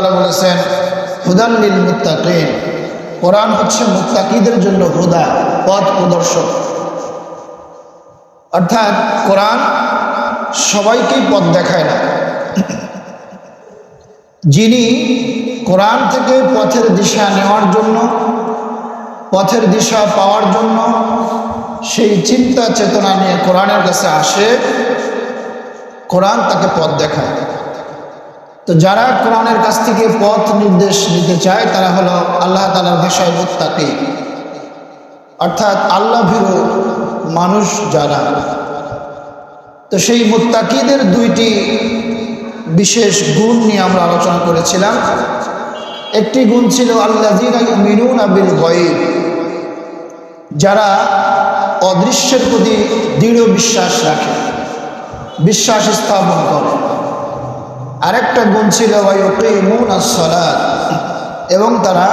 তাআলা বলেছেন হুদান লিল মুত্তাকিন, কোরআন হচ্ছে মুত্তাকিদের জন্য হুদা, পথ প্রদর্শক। অর্থাৎ কোরআন সবাইকেই পথ দেখায় না। যিনি কোরআন থেকে পথের দিশা নেওয়ার জন্য, পথের দিশা পাওয়ার জন্য সেই চিন্তা চেতনা নিয়ে কোরআনের কাছে আসে, কোরআন তাকে পথ দেখায়। তো যারা কোরআনের কাছ থেকে পথ নির্দেশ নিতে চায় তারা হলো আল্লাহ তাআলার ভাষায় মুত্তাকি, অর্থাৎ আল্লাহ ভীরু মানুষ যারা। তো সেই মুত্তাকিদের দুইটি বিশেষ গুণ নিয়ে আমরা আলোচনা করেছিলাম। একটি গুণ ছিল আল্লাযীনা ইউমিনুনা বিল গায়ব, যারা অদৃশ্যের প্রতি দৃঢ় বিশ্বাস রাখে, বিশ্বাস স্থাপন করে। আরেকটা গুণ ছিল ওয়া ইউকিমুনাস সালাত, এবং তারা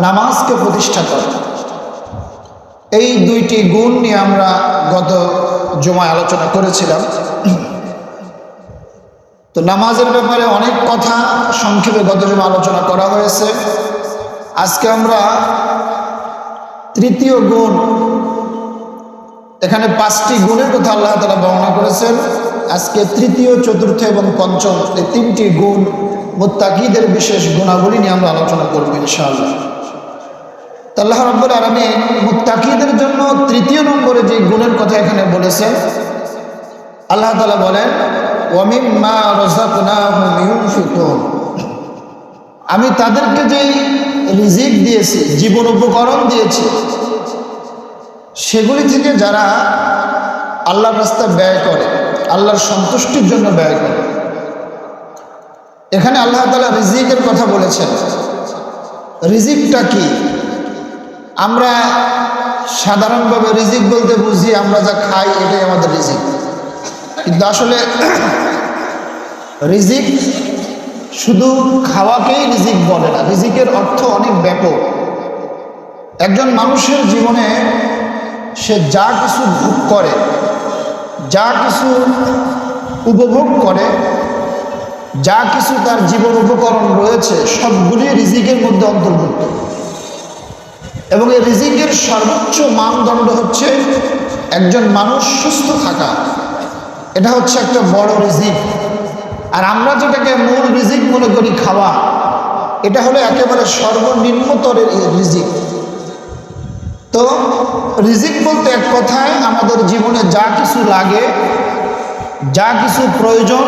নামাজকে প্রতিষ্ঠা করে। এই দুইটি গুণ নিয়ে আমরা গত জুমায় আলোচনা করেছিলাম। তো নামাজের ব্যাপারে অনেক কথা সংক্ষেপে গত জুমা আলোচনা করা হয়েছে। আজকে আমরা তৃতীয় গুণ, এখানে 5টি গুণের কথা আল্লাহ তাআলা বর্ণনা করেছেন। আজকে তৃতীয়, চতুর্থ এবং পঞ্চম এই 3টি গুণ, মুত্তাকিদের বিশেষ গুণাবলী নিয়ে আমরা আলোচনা করব ইনশাআল্লাহ। আল্লাহ রাব্বুল আলামিন মুত্তাকিদের জন্য তৃতীয় নম্বরে যে গুণের কথা এখানে বলেছেন, আল্লাহ তাআলা বলেন ওয়া মিম্মা রাযাকনাহুম ইউনফিকুন, আমি তাদেরকে যেই রিজিক দিয়েছি, জীবন উপকরণ দিয়েছি, সেগুলি থেকে যারা আল্লাহর রাস্তায় ব্যয় করে, আল্লাহর সন্তুষ্টির জন্য ব্যয় করে। এখানে আল্লাহ তাআলা রিজিকের কথা বলেছেন। রিজিকটা কি? আমরা সাধারণভাবে রিজিক বলতে বুঝি আমরা যা খাই এটাই আমাদের রিজিক, কিন্তু আসলে রিজিক শুধু খাওয়াকেই রিজিক বলে না। রিজিকের অর্থ অনেক ব্যাপক। একজন মানুষের জীবনে সে যা কিছু ভোগ করে, যা কিছু উপভোগ করে, যা কিছু তার জীবন উপকরণ রয়েছে, সবগুলি রিজিকের মধ্যে অন্তর্ভুক্ত। এবং এই রিজিকের সর্বোচ্চ মানদণ্ড হচ্ছে একজন মানুষ সুস্থ থাকা। এটা হচ্ছে একটা বড় রিজিক। আর আমরা যেটাকে মূল রিজিক মনে করি খাওয়া, এটা হলো একেবারে সর্বনিম্নতরের রিজিক। তো রিজিক বলতে এক কথায় আমাদের জীবনে যা কিছু লাগে, যা কিছু প্রয়োজন,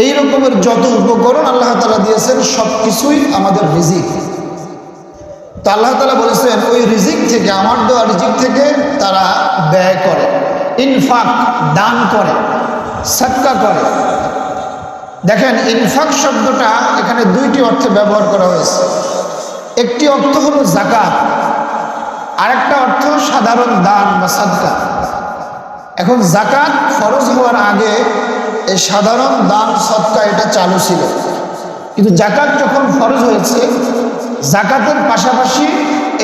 এই রকমের যত উপকরণ আল্লাহ তাআলা দিয়েছেন সব কিছুই আমাদের রিজিক। তো আল্লাহ তাআলা বলেছেন ওই রিজিক থেকে, আমার দেওয়া রিজিক থেকে তারা ব্যয় করে, ইনফাক দান করে, সাদকা করে। দেখেন, ইনফাক শব্দটা এখানে 2টি অর্থে ব্যবহার করা হয়েছে। একটি অর্থ হলো যাকাত, আরেকটা অর্থ সাধারণ দান বা সাদকা। এখন যাকাত ফরজ হওয়ার আগে এই সাধারণ দান সাদকা এটা চালু ছিল, কিন্তু যাকাত যখন ফরজ হয়েছে, যাকাতের পাশাপাশি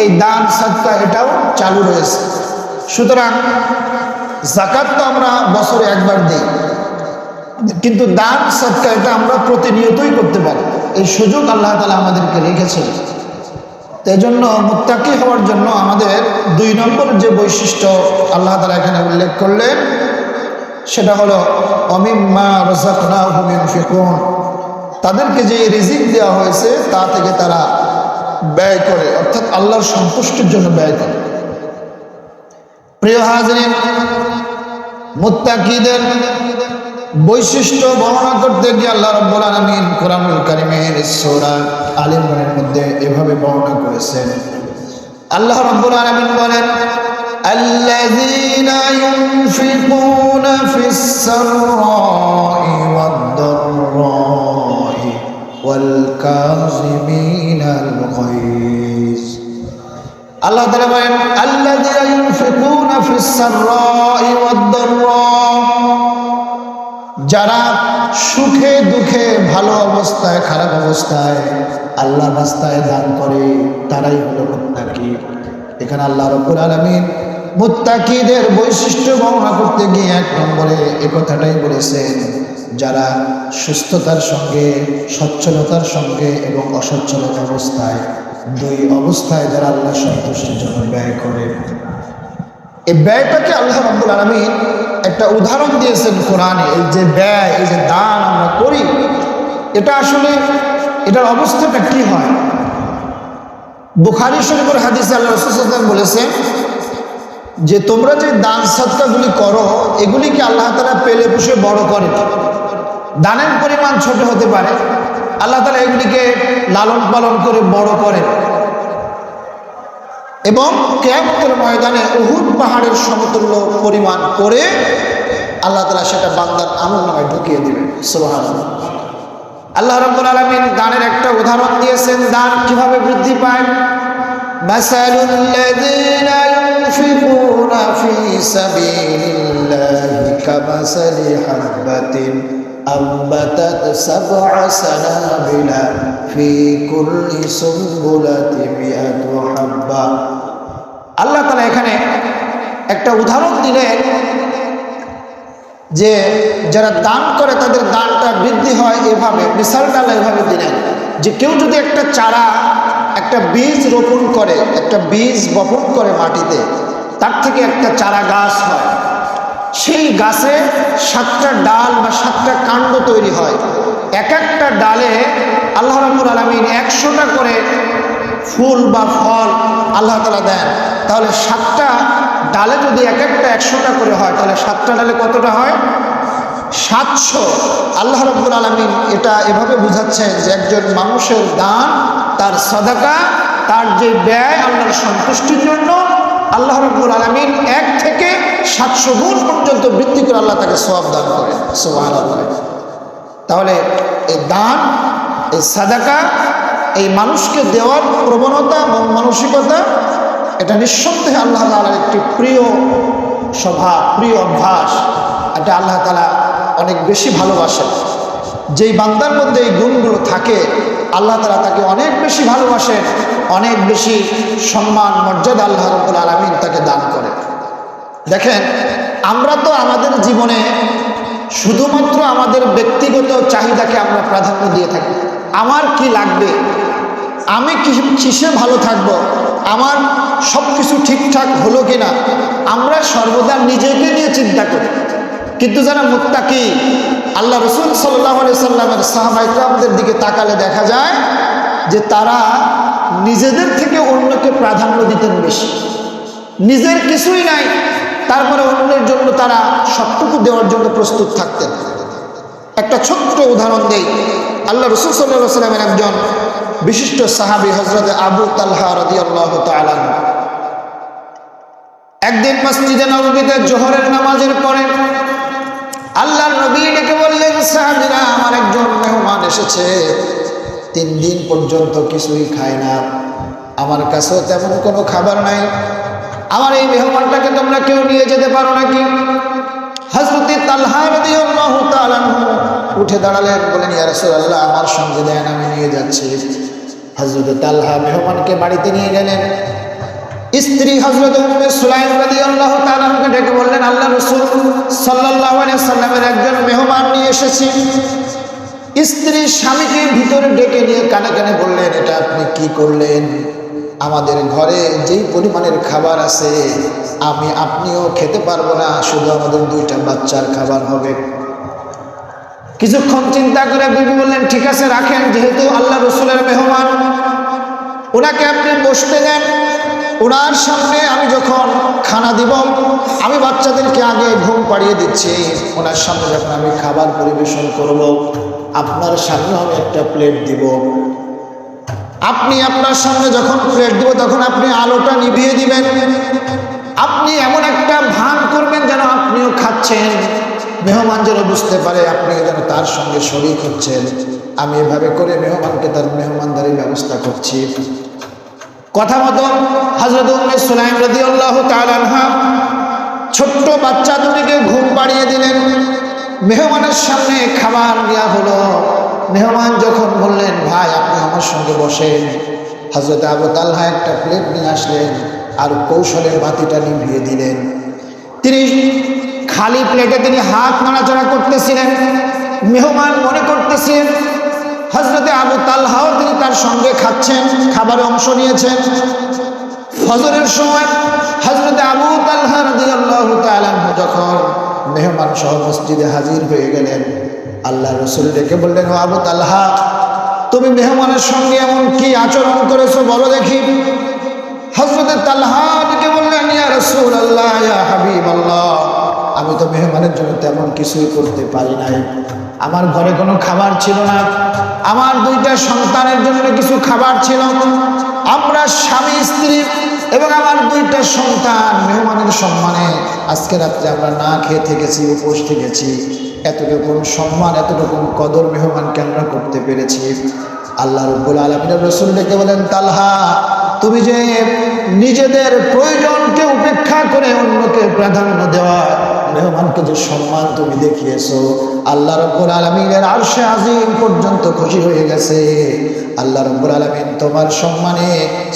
এই দান সাদকা এটাও চালু রয়েছে। সুতরাং যাকাত তো আমরা বছরে একবার দিই, কিন্তু দান সাদকা এটা আমরা প্রতিনিয়তই করতে পারি। এই সুযোগ আল্লাহ তাআলা আমাদেরকে রেখেছেন। এই জন্য মুত্তাকি হওয়ার জন্য আমাদের 2 নম্বর যে বৈশিষ্ট্য আল্লাহ তাআলা এখানে উল্লেখ করলেন, সেটা হলো ওয়া মিম্মা রাযাকনাহুম ইউনফিকুন, তাদেরকে যে রিজিক দেওয়া হয়েছে তা থেকে তারা ব্যয় করে, অর্থাৎ আল্লাহর সন্তুষ্টির জন্য ব্যয় করে। প্রিয় হাজিরিন, মুত্তাকিদের বৈশিষ্ট্য বর্ণনা করতে গিয়ে আল্লাহ রাব্বুল আলামিন কোরআনুল কারীমের সূরা আল ইমরানের মধ্যে এভাবে বর্ণনা করেছেন। আল্লাহ রাব্বুল আলামিন বলেন আল্লাযীনা ইউনফিকুনা ফিস সাররাই ওয়াদ দাররাই ওয়াল কাযিমিনাল গায়জ। আল্লাহ তাআলা বলেন আল্লাযীনা ইউনফিকুনা ফিস সাররাই ওয়াদ দাররাই, যারা সুখে দুঃখে, ভালো অবস্থায় খারাপ অবস্থায় আল্লাহর রাস্তায় দান করে, তারাই হলো মুত্তাকি। এখানে আল্লাহ রাব্বুল আলামিন মুত্তাকিদের বৈশিষ্ট্য বর্ণনা করতে গিয়ে 1 নম্বরে এই কথাটাই বলেছেন যারা সুস্থতার সঙ্গে, সচ্ছলতার সঙ্গে এবং অসচ্ছলতা অবস্থায়, দুই অবস্থায় যারা আল্লাহ সন্তুষ্টির জন্য ব্যয় করে, এই ব্যয়টাকে আল্লাহ রাব্বুল আলামিন একটা উদাহরণ দিয়েছেন কোরআনে। এই যে ব্যয়, এই যে দান আমরা করি, এটা আসলে এটার অবস্থাটা কি হয়। বুখারী শরীফের হাদিসে আল্লাহ রাসূল সাল্লাল্লাহু আলাইহি ওয়াসাল্লাম বলেছেন যে তোমরা যে দান সাদকাগুলি করো, এগুলিকে আল্লাহ তাআলা পেলে পুষে বড় করে। দানের পরিমাণ ছোট হতে পারে, আল্লাহ তাআলা এগুলিকে লালন পালন করে বড় করেন এবং কিয়ামতের ময়দানে উহুদ পাহাড়ের সমতুল্য পরিমাণ করে আল্লাহ তাআলা সেটা বান্দার আমলনামায় ঢুকিয়ে দিবেন। সুবহানাল্লাহ। আল্লাহ রাব্বুল আলামিন দানের একটা উদাহরণ দিয়েছেন, দান কিভাবে বৃদ্ধি পায়। মাসালুল লাযীনা ইউনফিকুনা ফী সাবিলিল্লাহি কামাসালি হাববাতিন আম্বাতাত সাবআ সানাবিলা ফী কুল্লি সুনবুলাতিন মিআতু হাব্বা। আল্লাহ তাআলা এখানে একটা উদাহরণ দিলেন যে যারা দান করে তাদের দানটা বৃদ্ধি হয় এভাবে। মিসালটা আল্লাহ এভাবে দিলেন যে কেউ যদি একটা চারা, একটা বীজ রোপণ করে, একটা বীজ বপন করে মাটিতে, তার থেকে একটা চারা গাছ হয়। সেই গাছে 7টা ডাল বা 7টা কাণ্ড তৈরি হয়। এক একটা ডালে আল্লাহ রাব্বুল আলামিন 100টা করে ফুল বা ফল আল্লাহ তাআলা দেন। তাহলে 7টা ডালে যদি এক একটা 100টা করে হয়, তাহলে 7টা ডালে কতটা হয়? 700। আল্লাহ রাব্বুল আলামিন এটা এভাবে বুঝাচ্ছেন যে একজন মানুষের দান, তার সাদাকা, তার যে ব্যয় আল্লাহর সন্তুষ্টির জন্য, আল্লাহ রাব্বুল আলামিন 1 থেকে 700 গুণ পর্যন্ত বৃদ্ধি করে আল্লাহ তাকে সওয়াব দান করেন। সুবহানাল্লাহ। তাহলে এই দান, এই সাদাকা, এই মানুষকে দেওয়ার প্রবণতা এবং মানসিকতা, এটা নিঃসন্দেহে আল্লাহ তাআলার একটি প্রিয় স্বভাব, প্রিয় অভ্যাস। এটা আল্লাহ তাআলা অনেক বেশি ভালোবাসেন। যেই বান্দার মধ্যে এই গুণগুলো থাকে, আল্লাহ তাআলা তাকে অনেক বেশি ভালোবাসেন, অনেক বেশি সম্মান মর্যাদা আল্লাহ রাব্বুল আলামিন তাকে দান করেন। দেখেন, আমরা তো আমাদের জীবনে শুধুমাত্র আমাদের ব্যক্তিগত চাহিদাকে আমরা প্রাধান্য দিয়ে থাকি। আমার কি লাগবে, আমি কিসে ভালো থাকব, আমার সব কিছু ঠিকঠাক হলো কিনা, আমরা সর্বদা নিজেকে নিয়ে চিন্তা করি। কিন্তু যারা মুত্তাকি, আল্লাহ রাসূল সাল্লাল্লাহু আলাইহি সাল্লামের সাহাবায়ে কেরামদের দিকে তাকালে দেখা যায় যে তারা নিজেদের থেকে অন্যকে প্রাধান্য দিতেন বেশি। নিজের কিছুই নাই, তারপরে অন্যের জন্য তারা সবটুকু দেওয়ার জন্য প্রস্তুত থাকতেন। একটা ছোট্ট উদাহরণ দেই। আল্লাহ রাসূল সাল্লাল্লাহু আলাইহি সাল্লামের একজন বিশিষ্ট সাহাবী হযরত আবু তালহা রাদিয়াল্লাহু তাআলা একদিন মসজিদে নববীতে জোহরের নামাজের পরে আল্লাহর নবী ডেকে বললেন, সাহাবীরা, আমার একজন মেহমান এসেছে, 3 দিন পর্যন্ত কিছুই খায় না, আমার কাছেও তেমন কোনো খাবার নাই, আমার এই মেহমানটাকে তোমরা কেউ নিয়ে যেতে পারো নাকি? হযরত তালহা রাদিয়াল্লাহু তাআলা উঠে দাঁড়ালেন, বলেন, ইয়া রাসূলুল্লাহ, আমার সঙ্গে দেন, আমি নিয়ে যাচ্ছি। হযরত তালহা মেহমানকে বাড়িতে নিয়ে গেলেন। স্ত্রী হযরত উম্মে সুলাইম রাদিয়াল্লাহু তাআলাকে ডেকে বললেন, আল্লাহ রাসূল সাল্লাল্লাহু আলাইহি সাল্লামের একজন মেহমান নিয়ে এসেছি। স্ত্রী স্বামীকে ভিতরে ডেকে নিয়ে কানে কানে বললেন, এটা আপনি কি করলেন? আমাদের ঘরে যেই পরিমাণের খাবার আছে, আমি আপনিও খেতে পারবো না, শুধু আমাদের 2টা বাচ্চার খাবার হবে। কিছুক্ষণ চিন্তা করে বিবি বললেন, ঠিক আছে, রাখেন, যেহেতু আল্লাহ রাসূলের মেহমান, ওনাকে আপনি বসতে দেন। ওনার সামনে আমি যখন খানা দিব, আমি বাচ্চাদেরকে আগে ঘুম পাড়িয়ে দিচ্ছি, ওনার সামনে যখন আমি খাবার পরিবেশন করব, আপনার সামনে আমি একটা প্লেট দিব। আপনি আপনার সামনে যখন প্লেট দিব, তখন আপনি আলোটা নিভিয়ে দিবেন। আপনি এমন একটা ভান করবেন যেন আপনিও খাচ্ছেন, মেহমান যেন বুঝতে পারে আপনি যেন তার সঙ্গে শরীক হচ্ছেন। আমি এভাবে করে মেহমানকে তার মেহমানদারির ব্যবস্থা করছি। কথা মতো হযরত উম্মে সুলাইম রাদিয়াল্লাহু তাআলা আনহা ছোট্ট বাচ্চা দুটিকে ঘুম পাড়িয়ে দিলেন। মেহমানের সামনে খাবার দেওয়া হলো। মেহমান যখন বললেন, ভাই আপনি আমার সঙ্গে বসেন, হযরত আবু তালহা একটা প্লেট নিয়ে আসলেন আর কৌশলে বাতিটা নিভিয়ে দিলেন। তিনি খালি প্লেটে তিনি হাত নাড়াচাড়া করতেছিলেন। মেহমান মনে করতেছেন। হযরতে আবু তালহাও তিনি তার সঙ্গে খাচ্ছেন, খাবারে অংশ নিয়েছেন। ফজরের সময় হযরতে আবু তালহা রাদিয়াল্লাহু তাআলা যখন মেহমান সহ মসজিদে হাজির হয়ে গেলেন, আল্লাহ রাসূল ডেকে বললেন, ও আবু তালহা, তুমি মেহমানের সঙ্গে এমন কি আচরণ করেছো বলো দেখি। হযরতে তালহা ডেকে বললেন, ইয়া রাসূলুল্লাহ, ইয়া হাবিবাল্লাহ, আমি তো মেহমানের জন্য তেমন কিছুই করতে পারি নাই। আমার ঘরে কোনো খাবার ছিল না, আমার দুইটা সন্তানের জন্য কিছু খাবার ছিল। আমরা স্বামী স্ত্রী এবং আমার দুইটা সন্তান মেহমানের সম্মানে আজকে রাত্রে আমরা না খেয়ে থেকেছি, উপোস থেকেছি। এতটুকু সম্মান, এতটুকু কদর মেহমানকে আমরা করতে পেরেছি। আল্লাহ রাব্বুল আলামিনের রাসূল ডেকে বলেন, তালহা, তুমি যে নিজেদের প্রয়োজনকে উপেক্ষা করে অন্যকে প্রাধান্য দেওয়া, মেহমানকে যে সম্মান তুমি দেখিয়েছো, আল্লাহ রাব্বুল আলামিনের আরশে আজিম পর্যন্ত খুশি হয়ে গেছে। আল্লাহ রাব্বুল আলামিন তোমার সম্মানে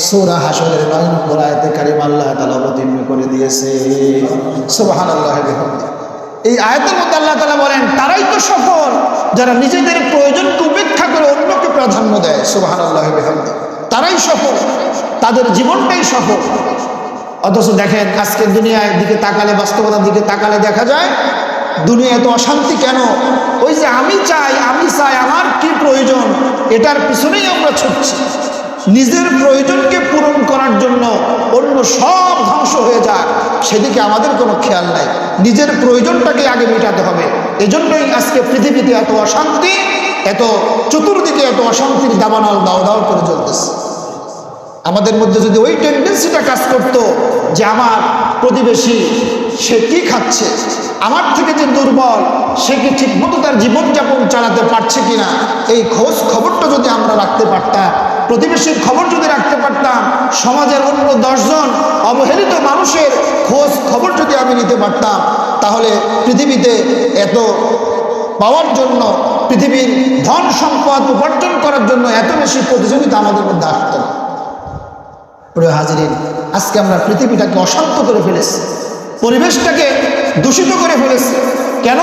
সূরা হাশরের 9 নম্বর আয়াতে কারিমা আল্লাহ তাআলা অবতীর্ণ করে দিয়েছে। সুবহানাল্লাহ ওয়া বিহামদিহি। এই আয়াতের মধ্যে আল্লাহ তাআলা বলেন, তারাই তো সফল যারা নিজেদের প্রয়োজনকে উপেক্ষা করে অন্যকে প্রাধান্য দেয়। সুবহানাল্লাহ ওয়া বিহামদিহি। তারাই সফল, তাদের জীবনটাই সফল। অথচ দেখেন আজকের দুনিয়ার দিকে তাকালে, বাস্তবতার দিকে তাকালে দেখা যায় দুনিয়া এত অশান্তি কেন? ওই যে আমি চাই, আমার কি প্রয়োজন, এটার পিছনেই আমরা ছুটছি। নিজের প্রয়োজনকে পূরণ করার জন্য অন্য সব ধ্বংস হয়ে যায়, সেদিকে আমাদের কোনো খেয়াল নাই। নিজের প্রয়োজনটাকে আগে মেটাতে হবে। এজন্যই আজকে পৃথিবীতে এত অশান্তি, এত চতুর্দিকে এত অশান্তির দাবানল দাও দাও করে চলতেছে। আমাদের মধ্যে যদি ওই টেন্ডেন্সিটা কাজ করতো যে আমার প্রতিবেশী সে কি খাচ্ছে, আমার থেকে যে দুর্বল সে কি ঠিকমতো তার জীবনযাপন চালাতে পারছে কিনা, এই খোঁজ খবরটা যদি আমরা রাখতে পারতাম, প্রতিবেশীর খবর যদি রাখতে পারতাম, সমাজের অন্য 10 জন অবহেলিত মানুষের খোঁজ খবর যদি আমি নিতে পারতাম, তাহলে পৃথিবীতে এত পাওয়ার জন্য, পৃথিবীর ধন সম্পদ উপার্জন করার জন্য এত বেশি প্রতিযোগিতা আমাদের মধ্যে আসতো না। প্রিয় হাজিরিন, আজকে আমরা পৃথিবীটাকে অশান্ত করে ফেলেছি, পরিবেশটাকে দূষিত করে ফেলেছি। কেন?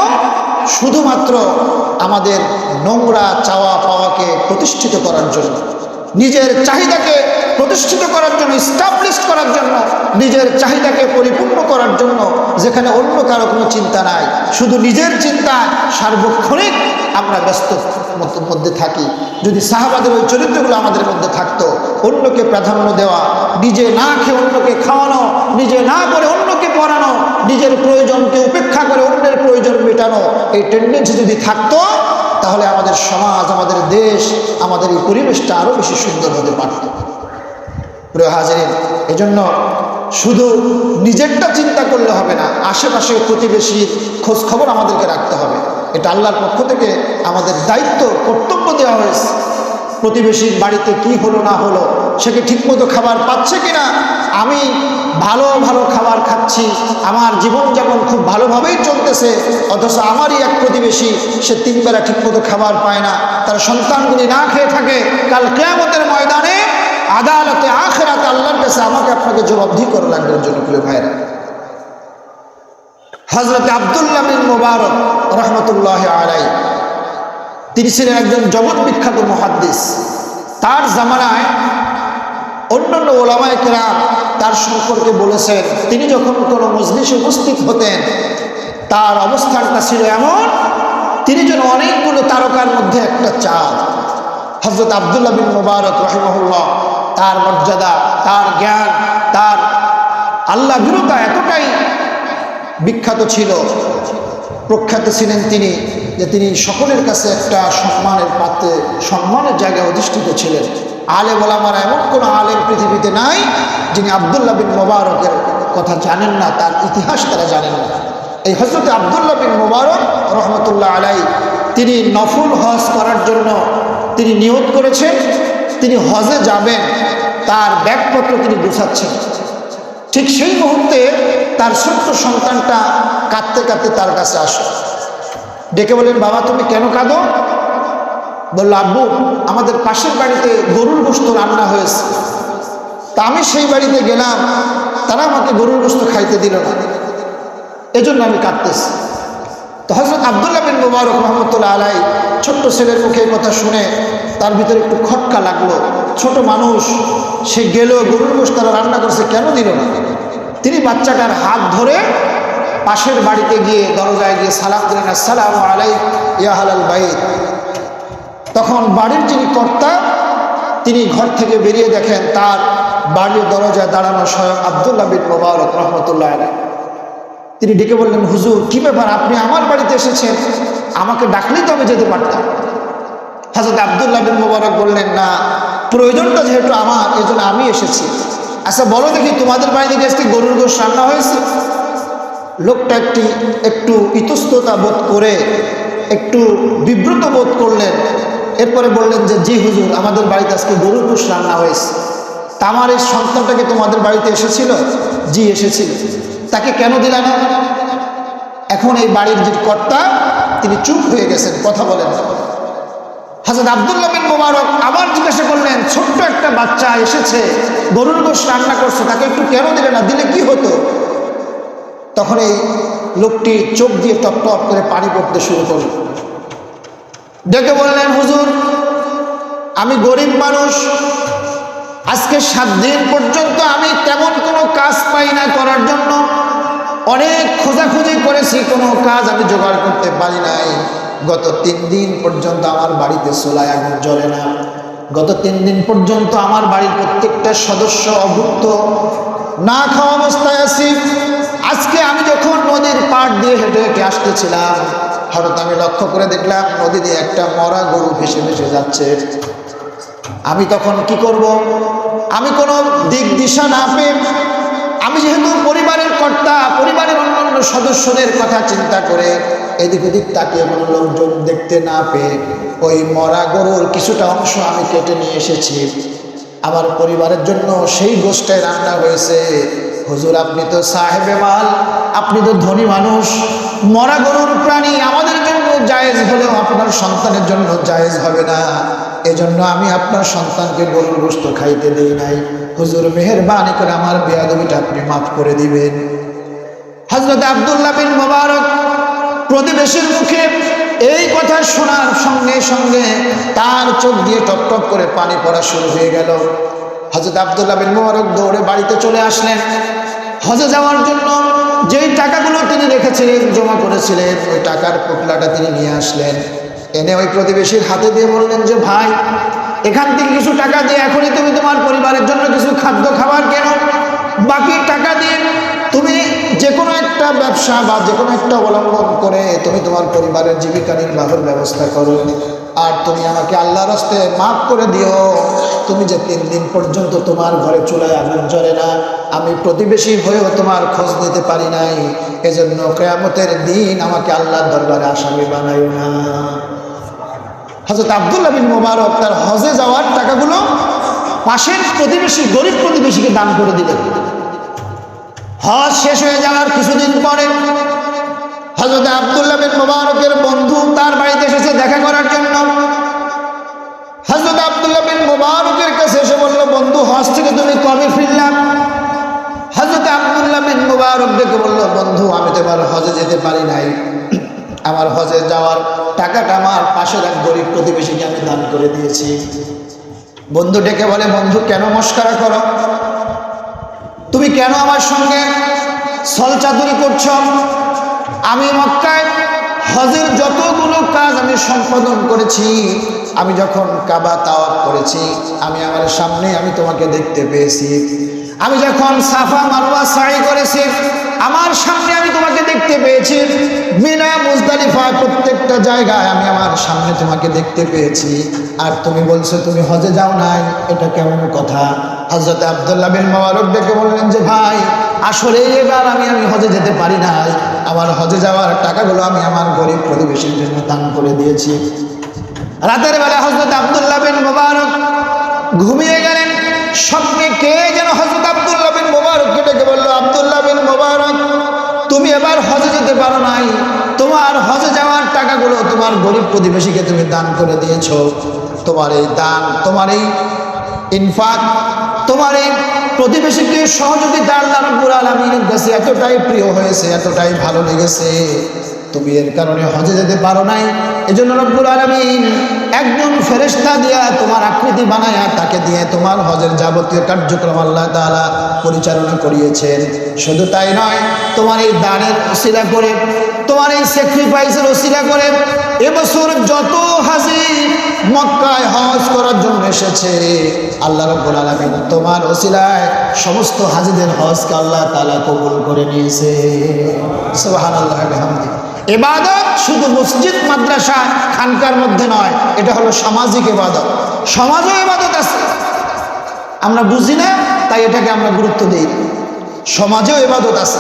শুধুমাত্র আমাদের নোংরা চাওয়া পাওয়াকে প্রতিষ্ঠিত করার জন্য, নিজের চাহিদাকে প্রতিষ্ঠিত করার জন্য, স্টাবলিশ করার জন্য, নিজের চাহিদাকে পরিপূর্ণ করার জন্য, যেখানে অন্য কারো কোনো চিন্তা নাই, শুধু নিজের চিন্তা সার্বক্ষণিক আমরা ব্যস্ত মধ্যে থাকি। যদি সাহাবাদের ওই চরিত্রগুলো আমাদের মধ্যে থাকতো, অন্যকে প্রাধান্য দেওয়া, নিজে না খেয়ে অন্যকে খাওয়ানো, নিজে না করে অন্যকে পড়ানো, নিজের প্রয়োজনকে উপেক্ষা করে অন্যের প্রয়োজন মেটানো, এই টেন্ডেন্সি যদি থাকতো, তাহলে আমাদের সমাজ, আমাদের দেশ, আমাদের এই পরিবেশটা আরো বেশি সুন্দর হতে পারত। প্রিয় হাজিরিন, এজন্য শুধু নিজেরটা চিন্তা করলে হবে না, আশেপাশে প্রতিবেশীর খোঁজ খবর আমাদেরকে রাখতে হবে। এটা আল্লাহর পক্ষ থেকে আমাদের দায়িত্ব, কর্তব্য দেওয়া হয়েছে। প্রতিবেশীর বাড়িতে কি হলো না হলো, সে কি ঠিকমতো খাবার পাচ্ছে কিনা, আমি ভালো ভালো খাবার খাচ্ছি, আমার জীবনযাপন খুব ভালোভাবেই চলতেছে, অথচ আমারই এক প্রতিবেশী সে 3 বেলা ঠিকমতো খাবার পায় না, তার সন্তানগুলি না খেয়ে থাকে, কাল কিয়ামতের ময়দানে আদালতে আখিরাতে আল্লাহর কাছে আমাকে আপনাকে জবাবদিহি করা লাগবে। এর জন্য প্রিয় ভাইরা, হযরত আব্দুল্লাহ বিন মুবারক রাহমাতুল্লাহি আলাইহি, তিনি ছিলেন একজন জগৎ বিখ্যাত মুহাদ্দিস। তার জামানায় অন্যান্য ওলামায়ে কেরাম তার সম্পর্কে বলেছেন, তিনি যখন কোনো মজলিসে উপস্থিত হতেন, তার অবস্থানটা ছিল এমন, তিনি যেন অনেকগুলো তারকার মধ্যে একটা চাঁদ। হযরত আব্দুল্লাহ বিন মুবারক রাহিমাহুল্লাহ, তার মর্যাদা, তার জ্ঞান, তার আল্লাহ ভীরুতা এতটাই বিখ্যাত ছিল, প্রখ্যাত ছিলেন তিনি, যে তিনি সকলের কাছে একটা সম্মানের পাত্রে, সম্মানের জায়গায় অধিষ্ঠিত ছিলেন। আলেম ওলামারা এমন কোনো আলেম পৃথিবীতে নাই যিনি আব্দুল্লাহ বিন মুবারকের কথা জানেন না, তার ইতিহাস তারা জানেন না। এই হযরত আব্দুল্লাহ বিন মুবারক রহমতুল্লাহ আলাই, তিনি নফল হজ করার জন্য তিনি নিয়ত করেছেন, তিনি হজে যাবেন, তার ব্যাগপত্র তিনি গুছাচ্ছেন। ঠিক সেই মুহূর্তে তার ছোট্ট সন্তানটা কাঁদতে কাঁদতে তার কাছে আসে, ডেকে বলেন, বাবা তুমি কেন কাঁদো? বলল, আব্বু আমাদের পাশের বাড়িতে গরুর গোশত রান্না হয়েছে, তা আমি সেই বাড়িতে গেলাম, তারা আমাকে গরুর গোশত খাইতে দিল না, এজন্য আমি কাঁদতেছি। তো হযরত আব্দুল্লাহ বিন মুবারক রহমতুল্লাহ আলাইহি ছোট্ট ছেলের মুখে এই কথা শুনে তার ভিতরে একটু খটকা লাগলো। ছোট মানুষ, সে গেল, গরুর গোশত তারা রান্না করছে, কেন দিল না? তিনি বাচ্চাটার হাত ধরে পাশের বাড়িতে গিয়ে দরজায় গিয়ে সালাম দিলেন, আসসালামু আলাইকুম ইয়া আহলাল বাইত। তখন বাড়ির যিনি কর্তা, তিনি ঘর থেকে বেরিয়ে দেখেন তার বাড়ির দরজায় দাঁড়ানো স্বয়ং আব্দুল্লাহ বিন মুবারক রহমতুল্লাহ আলাইহি। তিনি ডেকে বললেন, হুজুর কি ব্যাপার, আপনি আমার বাড়িতে এসেছেন, আমাকে ডাকলেই তো আমি যেতে পারতাম। হযরত আব্দুল্লাহ বিন মুবারক বললেন, না, প্রয়োজনটা যেহেতু আমার, এই জন্য আমি এসেছি। আচ্ছা বলো দেখি, তোমাদের বাড়িতে আজকে গরুর গোশত রান্না হয়েছে? লোকটা একটু ইতস্ততা বোধ করে, একটু বিব্রত বোধ করলেন। এরপরে বললেন যে, জি হুজুর, আমাদের বাড়িতে আজকে গরুর গোশত রান্না হয়েছে। তা আমার এই সন্তানটাকে তোমাদের বাড়িতে এসেছিল? জি এসেছিল। তাকে কেন দিলা না? এখন এই বাড়ির যে কর্তা, তিনি চুপ হয়ে গেছেন, কথা বলেন না। হযরত আব্দুল্লাহ বিন মুবারক আবার জিজ্ঞাসা করলেন, ছোট্ট একটা বাচ্চা এসেছে, গরুর গোশত রান্না করছে, তাকে একটু কেন দিলে না? দিলে কি হতো? তখন এই লোকটি চোখ দিয়ে টপ টপ করে পানি পড়তে শুরু করল। ডেকে বললেন, হুজুর, আমি গরিব মানুষ, আজকে 7 দিন পর্যন্ত আমি তেমন কোনো কাজ পাই না করার জন্য। অনেক খোঁজাখুঁজি করেছি, কোনো কাজ আমি জোগাড় করতে পারি নাই। গত 3 দিন পর্যন্ত আমার বাড়িতে চুলায় আগুন জ্বলে না। গত 3 দিন পর্যন্ত আমার বাড়ির প্রত্যেকটা সদস্য অভুক্ত, না খাওয়া অবস্থায় আছি। আজকে আমি যখন নদীর পাড় দিয়ে হেঁটে হেঁটে আসতেছিলাম, হঠাৎ আমি লক্ষ্য করে দেখলাম নদী দিয়ে একটা মরা গরু ভেসে ভেসে যাচ্ছে। আমি তখন কি করব? আমি কোনো দিক দিশা না পেয়ে, আমি যেহেতু পরিবারের কর্তা, পরিবারের অন্যান্য সদস্যদের কথা চিন্তা করে এদিক ওদিক তাকিয়ে কোনো লোকজন দেখতে না পেয়ে ওই মরা গরুর কিছুটা অংশ আমি কেটে নিয়ে এসেছি। আমার পরিবারের জন্য সেই গোশতটাই রান্না হয়েছে। হুজুর, আপনি তো সাহেবে মাল, আপনি তো ধনী মানুষ, মরা গরুর প্রাণী আমাদের জন্য জায়েজ হলেও আপনার সন্তানের জন্য জায়েজ হবে না, এজন্য আমি আপনার সন্তানকে গরুর গোশত খাইতে দেই নাই। হুজুর, মেহেরবানি করে আমার বেয়াদবিটা আপনি মাফ করে দিবেন। হযরত আব্দুল্লাহ বিন মুবারক প্রতিবেশীর মুখে এই কথা শোনার সঙ্গে সঙ্গে তার চোখ দিয়ে টপ টপ করে পানি পড়া শুরু হয়ে গেল। হযরত আব্দুল্লাহ বিন মুবারক দৌড়ে বাড়িতে চলে আসলেন। হজে যাওয়ার জন্য যেই টাকাগুলো তিনি রেখেছিলেন, জমা করেছিলেন, ওই টাকার পোটলাটা তিনি নিয়ে আসলেন। এনে ওই প্রতিবেশীর হাতে দিয়ে বললেন যে, ভাই, এখান থেকে কিছু টাকা দিয়ে এখনই তুমি তোমার পরিবারের জন্য কিছু খাদ্য খাবার কেনো, বাকি টাকা দিয়ে তুমি যে কোনো একটা ব্যবসা বা যে কোনো একটা অবলম্বন করে তুমি তোমার পরিবারের জীবিকা নির্বাহের ব্যবস্থা করো। আর তুমি আমাকে আল্লাহর রাস্তে মাফ করে দিও। তুমি যে 3 দিন পর্যন্ত তোমার ঘরে চুলায় আগুন জ্বলে না, আমি প্রতিবেশী হয়েও তোমার খোঁজ নিতে পারি নাই, এজন্য কিয়ামতের দিন আমাকে আল্লাহর দরবারে আসামি বানাইও না। হযরত আব্দুল্লাহ বিন মুবারক তার হজে যাওয়ার টাকাগুলো পাশের প্রতিবেশী, গরিব প্রতিবেশীকে দান করে দিলেন। হজ শেষ হয়ে যাওয়ার কিছুদিন পরে হযরত আব্দুল্লাহ বিন মুবারকের বন্ধু তার বাড়িতে এসেছে দেখা করার জন্য। হযরত আব্দুল্লাহ বিন মুবারকের কাছে এসে বলল, বন্ধু, হজ থেকে তুমি কবে ফিরলাম? হযরত আব্দুল্লাহ বিন মুবারক ডেকে বলল, বন্ধু, আমি তো এবার হজে যেতে পারি নাই, আমার হজে যাওয়ার টাকাটা আমার পাশের এক গরিব প্রতিবেশীকে আমি দান করে দিয়েছি। বন্ধু ডেকে বলে, বন্ধু, কেন মস্করা করো? তুমি কেন আমার সঙ্গে ছলচাতুরি করছো? আমি মক্কায় হজের যতগুলো কাজ আমি সম্পাদন করেছি, আমি যখন কাবা তাওয়াফ করেছি, আমি আমার সামনে আমি তোমাকে দেখতে পেয়েছি। আমি যখন সাফা মারওয়া সাই করেছি, আমার সামনে আমি তোমাকে দেখতে পেয়েছি। মিনা, মুজদালিফা, প্রত্যেকটা জায়গায় আমি আমার সামনে তোমাকে দেখতে পেয়েছি। আর তুমি বলছো তুমি হজে যাও নাই, এটা কেমন কথা? হযরত আব্দুল্লাহ বিন মুবারক ডেকে বললেন যে, ভাই, আসলে এবার আমি হজে যেতে পারি নাই। আমার হজে যাওয়ার টাকাগুলো আমি আমার গরিব প্রতিবেশীর জন্য দান করে দিয়েছি। রাতের বেলা হযরত আব্দুল্লাহ বিন মুবারক ঘুমিয়ে গেলেন। স্বপ্নে কে যেন হযরত আব্দুল্লাহ বিন মুবারককে ডেকে বলল, আব্দুল্লাহ বিন মুবারক, তুমি এবার হজে যেতে পারো নাই, তোমার হজে যাওয়ার টাকাগুলো তোমার গরিব প্রতিবেশীকে তুমি দান করে দিয়েছো। তোমার এই দান, তোমার এই ইনফাক, তোমার এই প্রতিবেশীকে সহযোগিতা আল্লাহ রাব্বুল আলামিনের কাছে এতটাই প্রিয় হয়েছে, এতটাই ভালো লেগেছে, তুমি এর কারণে হজে যেতে পারো নাই। এজন্য রব্বুল আলামিন একজন ফেরেশতা দিয়া তোমার আকৃতি বানায়া তাকে দিয়ে তোমার হজের যাবতীয় কার্যক্রম আল্লাহ তাআলা পরিচালনা করিয়েছেন। শুধু তাই নয়, তোমার এই দানের ওসিলা করে, তোমার এই স্যাক্রিফাইসের ওসিলা করে এবছর যত হাজি মক্কায় হজ করার জন্য এসেছে, আল্লাহ রাব্বুল আলামিন তোমার ওসিলায় সমস্ত হাজিদের হজকে আল্লাহ তাআলা কবুল করে নিয়েছে। সুবহানাল্লাহ ওয়া বিহামদিহি। ইবাদত শুধু মসজিদ মাদ্রাসা খানকার মধ্যে নয়, এটা হলো সামাজিক ইবাদত। সমাজও ইবাদত আছে, আমরা বুঝি না তাই এটাকে আমরা গুরুত্ব দিই। সমাজেও ইবাদত আছে,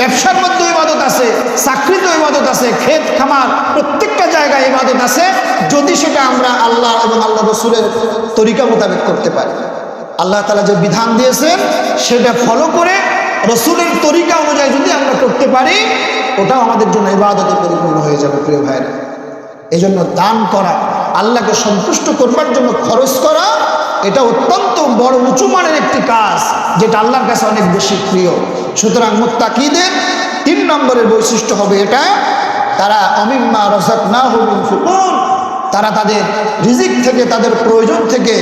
ব্যবসার মধ্যে ইবাদত আছে, চাকরিতেও ইবাদত আছে, ক্ষেত খামার প্রত্যেকটা জায়গায় ইবাদত আছে, যদি সেটা আমরা আল্লাহ এবং আল্লাহ রসুলের তরিকা মোতাবেক করতে পারি। আল্লাহ তাআলা যে বিধান দিয়েছেন সেটা ফলো করে রসুলের তরিকা অনুযায়ী যদি আমরা করতে পারি, ওটাও আমাদের জন্য ইবাদতে পরিপূর্ণ হয়ে যাবে। প্রিয় ভাইরা, এই জন্য দান করা, আল্লাহকে সন্তুষ্ট করবার জন্য খরচ করা, এটা অত্যন্ত বড় উঁচু মানের একটি কাজ, যেটা আল্লাহর কাছে অনেক বেশি প্রিয়। সুতরাং মুত্তাকিদের 3 নম্বরের বৈশিষ্ট্য হবে এটা, তারা অমিম্মা রাযাকনাহুম ইউনফিকুন, তারা তাদের রিজিক থেকে, তাদের প্রয়োজন থেকে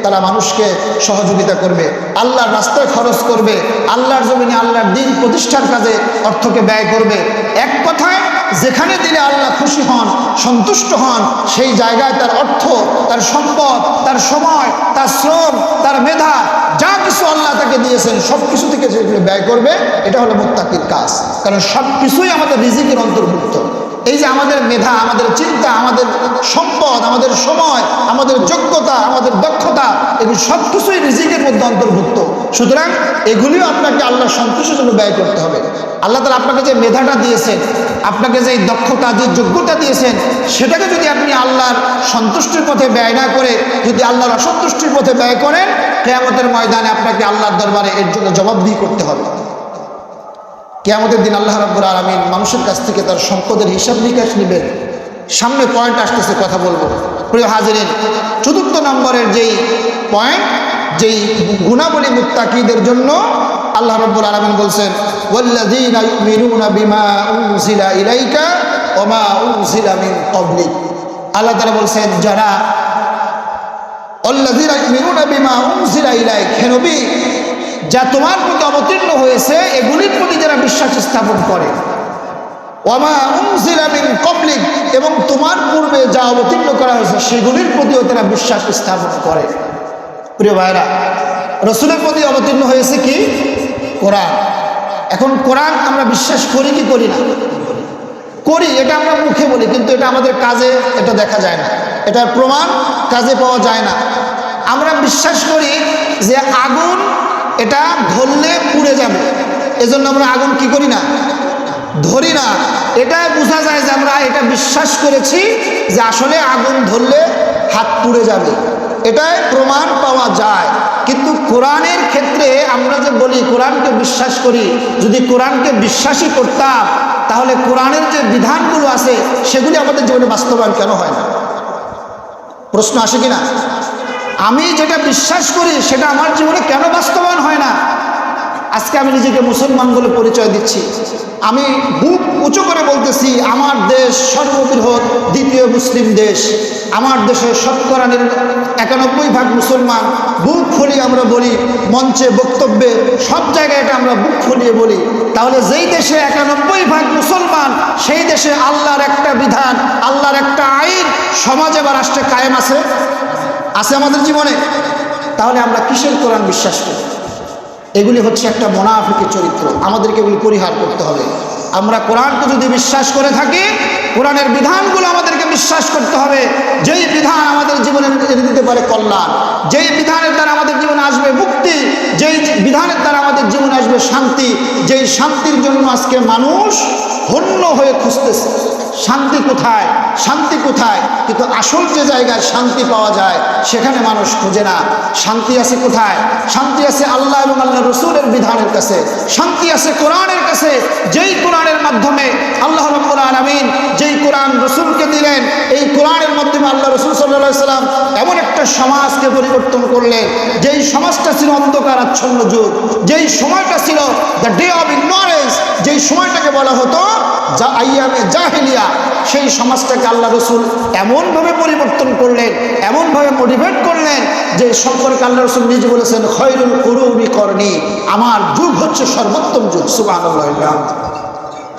তারা মানুষকে সহযোগিতা করবে, আল্লাহর রাস্তায় খরচ করবে, আল্লাহর জমিনে আল্লাহর দ্বীন প্রতিষ্ঠার কাজে অর্থকে ব্যয় করবে। এক কথায় যেখানে দিলে আল্লাহ খুশি হন, সন্তুষ্ট হন, সেই জায়গায় তার অর্থ, তার সম্পদ, তার সময়, তার শ্রম, তার মেধা, যা কিছু আল্লাহ তাকে দিয়েছেন সব কিছু থেকে যেগুলো ব্যয় করবে, এটা হলো মুত্তাকির কাজ। কারণ সব কিছুই আমাদের রিজিকের অন্তর্ভুক্ত। এই যে আমাদের মেধা, আমাদের চিন্তা, আমাদের সম্পদ, আমাদের সময়, আমাদের যোগ্যতা, আমাদের দক্ষতা, এগুলি সব কিছুই রিজিকের মধ্যে অন্তর্ভুক্ত। সুতরাং এগুলিও আপনাকে আল্লাহর সন্তুষ্টির জন্য ব্যয় করতে হবে। আল্লাহ তাআলা আপনাকে যে মেধাটা দিয়েছেন, আপনাকে যে দক্ষতা, যে যোগ্যতা দিয়েছেন, সেটাকে যদি আপনি আল্লাহর সন্তুষ্টির পথে ব্যয় না করে যদি আল্লাহর অসন্তুষ্টির পথে ব্যয় করেন, কিয়ামতের ময়দানে আপনাকে আল্লাহর দরবারে এর জন্য জবাবদিহি করতে হবে। কিয়ামতের দিন আল্লাহ রাব্বুল আলামিন মানুষের কাছ থেকে তার সম্পদের হিসাব নিকাশ নেবেন। সামনে পয়েন্ট আসতেছে, কথা বলবো। প্রিয় হাজিরিন, 4 নম্বরের যেই পয়েন্ট, যেই গুণাবলী মুত্তাকিদের জন্য আল্লাহ রাব্বুল আলামিন বলছেন, ওয়াল্লাযীনা ইউমিনুনা বিমা উনজিলা ইলাইকা ওয়া মা উনজিলা মিন ক্বাবলিক। আল্লাহ তাআলা বলছেন, যারা ওয়াল্লাযীনা ইউমিনুনা বিমা উনজিলা ইলাইক, হে নবী, যা তোমার প্রতি অবতীর্ণ হয়েছে এগুলির প্রতি যারা বিশ্বাস স্থাপন করে, ওয়া মা উনজিলা মিন ক্বাবলিক, এবং তোমার পূর্বে যা অবতীর্ণ করা হয়েছে সেগুলির প্রতিও তারা বিশ্বাস স্থাপন করে। প্রিয় ভাইরা, রসুলের প্রতি অবতীর্ণ হয়েছে কি? কোরআন। এখন কোরআন আমরা বিশ্বাস করি কি করি না? করি, এটা আমরা মুখে বলি, কিন্তু এটা আমাদের কাজে এটা দেখা যায় না, এটার প্রমাণ কাজে পাওয়া যায় না। আমরা বিশ্বাস করি যে আগুন এটা ধরলে পুড়ে যাবে, এজন্য আমরা আগুন কি করি না? ধরি না। এটা বোঝা যায় যে আমরা এটা বিশ্বাস করেছি যে আসলে আগুন ধরলে হাত পুড়ে যাবে, এটাই প্রমাণ পাওয়া যায়। কিন্তু কোরআনের ক্ষেত্রে আমরা যে বলি কোরআনকে বিশ্বাস করি, যদি কোরআনকে বিশ্বাসই করতাম তাহলে কোরআনের যে বিধানগুলো আছে সেগুলি আমাদের জীবনে বাস্তবায়ন কেন হয় না? প্রশ্ন আসে কিনা? আমি যেটা বিশ্বাস করি সেটা আমার জীবনে কেন বাস্তবায়ন হয় না? আজকে আমি নিজেকে মুসলমান বলে পরিচয় দিচ্ছি, আমি বুক উঁচু করে বলতেছি আমার দেশ সর্ববৃহৎ দ্বিতীয় মুসলিম দেশ, আমার দেশে 91% মুসলমান। বুক ফুলিয়ে আমরা বলি, মঞ্চে, বক্তব্যে, সব জায়গায় এটা আমরা বুক ফুলিয়ে বলি। তাহলে যেই দেশে 91% মুসলমান, সেই দেশে আল্লাহর একটা বিধান, আল্লাহর একটা আইন সমাজে বা রাষ্ট্রে কায়েম আছে আমাদের জীবনে? তাহলে আমরা কিসের কোরআন বিশ্বাস করি? এগুলি হচ্ছে একটা মুনাফিকের চরিত্র, আমাদেরকে এগুলি পরিহার করতে হবে। আমরা কোরআনকে যদি বিশ্বাস করে থাকি, কোরআনের বিধানগুলো আমাদেরকে বিশ্বাস করতে হবে। যেই বিধান আমাদের জীবনে এনে দিতে পারে কল্যাণ, যেই বিধানের দ্বারা আমাদের জীবনে আসবে মুক্তি, যেই বিধানের দ্বারা আমাদের জীবনে আসবে শান্তি, যেই শান্তির জন্য আজকে মানুষ হন্য হয়ে খুঁজতেছে। শান্তি কোথায়? শান্তি কোথায়, কিন্তু আসল যে জায়গায় শান্তি পাওয়া যায় সেখানে মানুষ খোঁজে না। শান্তি আছে কোথায়? শান্তি আছে আল্লাহ এবং আল্লাহ রসুলের বিধানের কাছে, শান্তি আছে কোরআনের কাছে, যেই কোরআনের মাধ্যমে আল্লাহ রাব্বুল আলামিন যেই কোরআন রসুলকে দিলেন, এই কোরআনের মাধ্যমে আল্লাহ রসুল সাল্লাল্লাহু আলাইহি সাল্লাম এমন একটা সমাজকে পরিবর্তন করলেন, যেই সমাজটা ছিল অন্ধকার আচ্ছন্ন যুগ, যেই সময়টা ছিল দ্য ডে অফ ইগনোরেন্স, যেই সময়টাকে বলা হতো আইয়ামে জাহেলিয়া, সেই সমাজটাকে আল্লাহ রসুল এমনভাবে পরিবর্তন করলেন, এমনভাবে মোটিভেট করলেন যে সম্পর্কে আল্লাহ রসুল নিজে বলেছেন খৈরুল কুরুনি করনি, আমার যুগ হচ্ছে সর্বোত্তম যুগ। সুবহানাল্লাহ।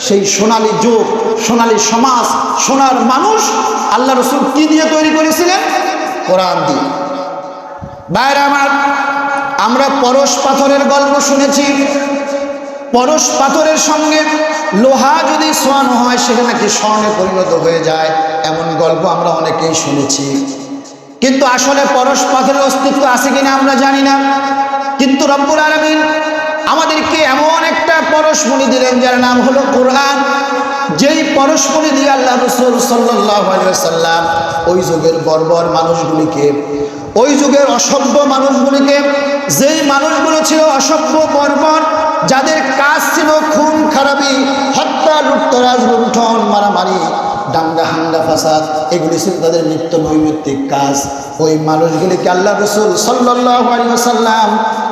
সেই সোনালী যুগ, সোনালী সমাজ, সোনার মানুষ আল্লাহ রসুল কি দিয়ে তৈরি করেছিলেন? কোরআন দিয়ে। ভাইরা আমার, আমরা পরশ পাথরের গল্প শুনেছি, পরশ পাথরের সঙ্গে লোহা যদি ছোঁয়ানো হয় সেটা নাকি স্বর্ণে পরিণত হয়ে যায়, এমন গল্প আমরা অনেকেই শুনেছি। কিন্তু আসলে পরশ পাথরের অস্তিত্ব আছে কিনা আমরা জানি না। কিন্তু রব্বুল আলামিন আমাদেরকে এমন একটা পরশমণি দিলেন যার নাম হলো কোরআন। যেই পরশমণি দিয়ে আল্লাহ রাসূল সাল্লাল্লাহু আলাইহি ওয়াসাল্লাম ওই যুগের বর্বর মানুষগুলিকে, ওই যুগের অসভ্য মানুষগুলিকে, যেই মানুষগুলো ছিল অসভ্য বর্বর, যাদের কাজ ছিল খুন খারাপি, হত্যা, লুটতরাজ, লুণ্ঠন, মারামারি, দাঙ্গা হাঙ্গা ফাসাদ, এগুলি ছিল তাদের নিত্য নৈমিত্তিক কাজ। ওই মানুষগুলিকে আল্লাহ রাসূল সাল্লাল্লাহু আলাইহি ওয়াসাল্লাম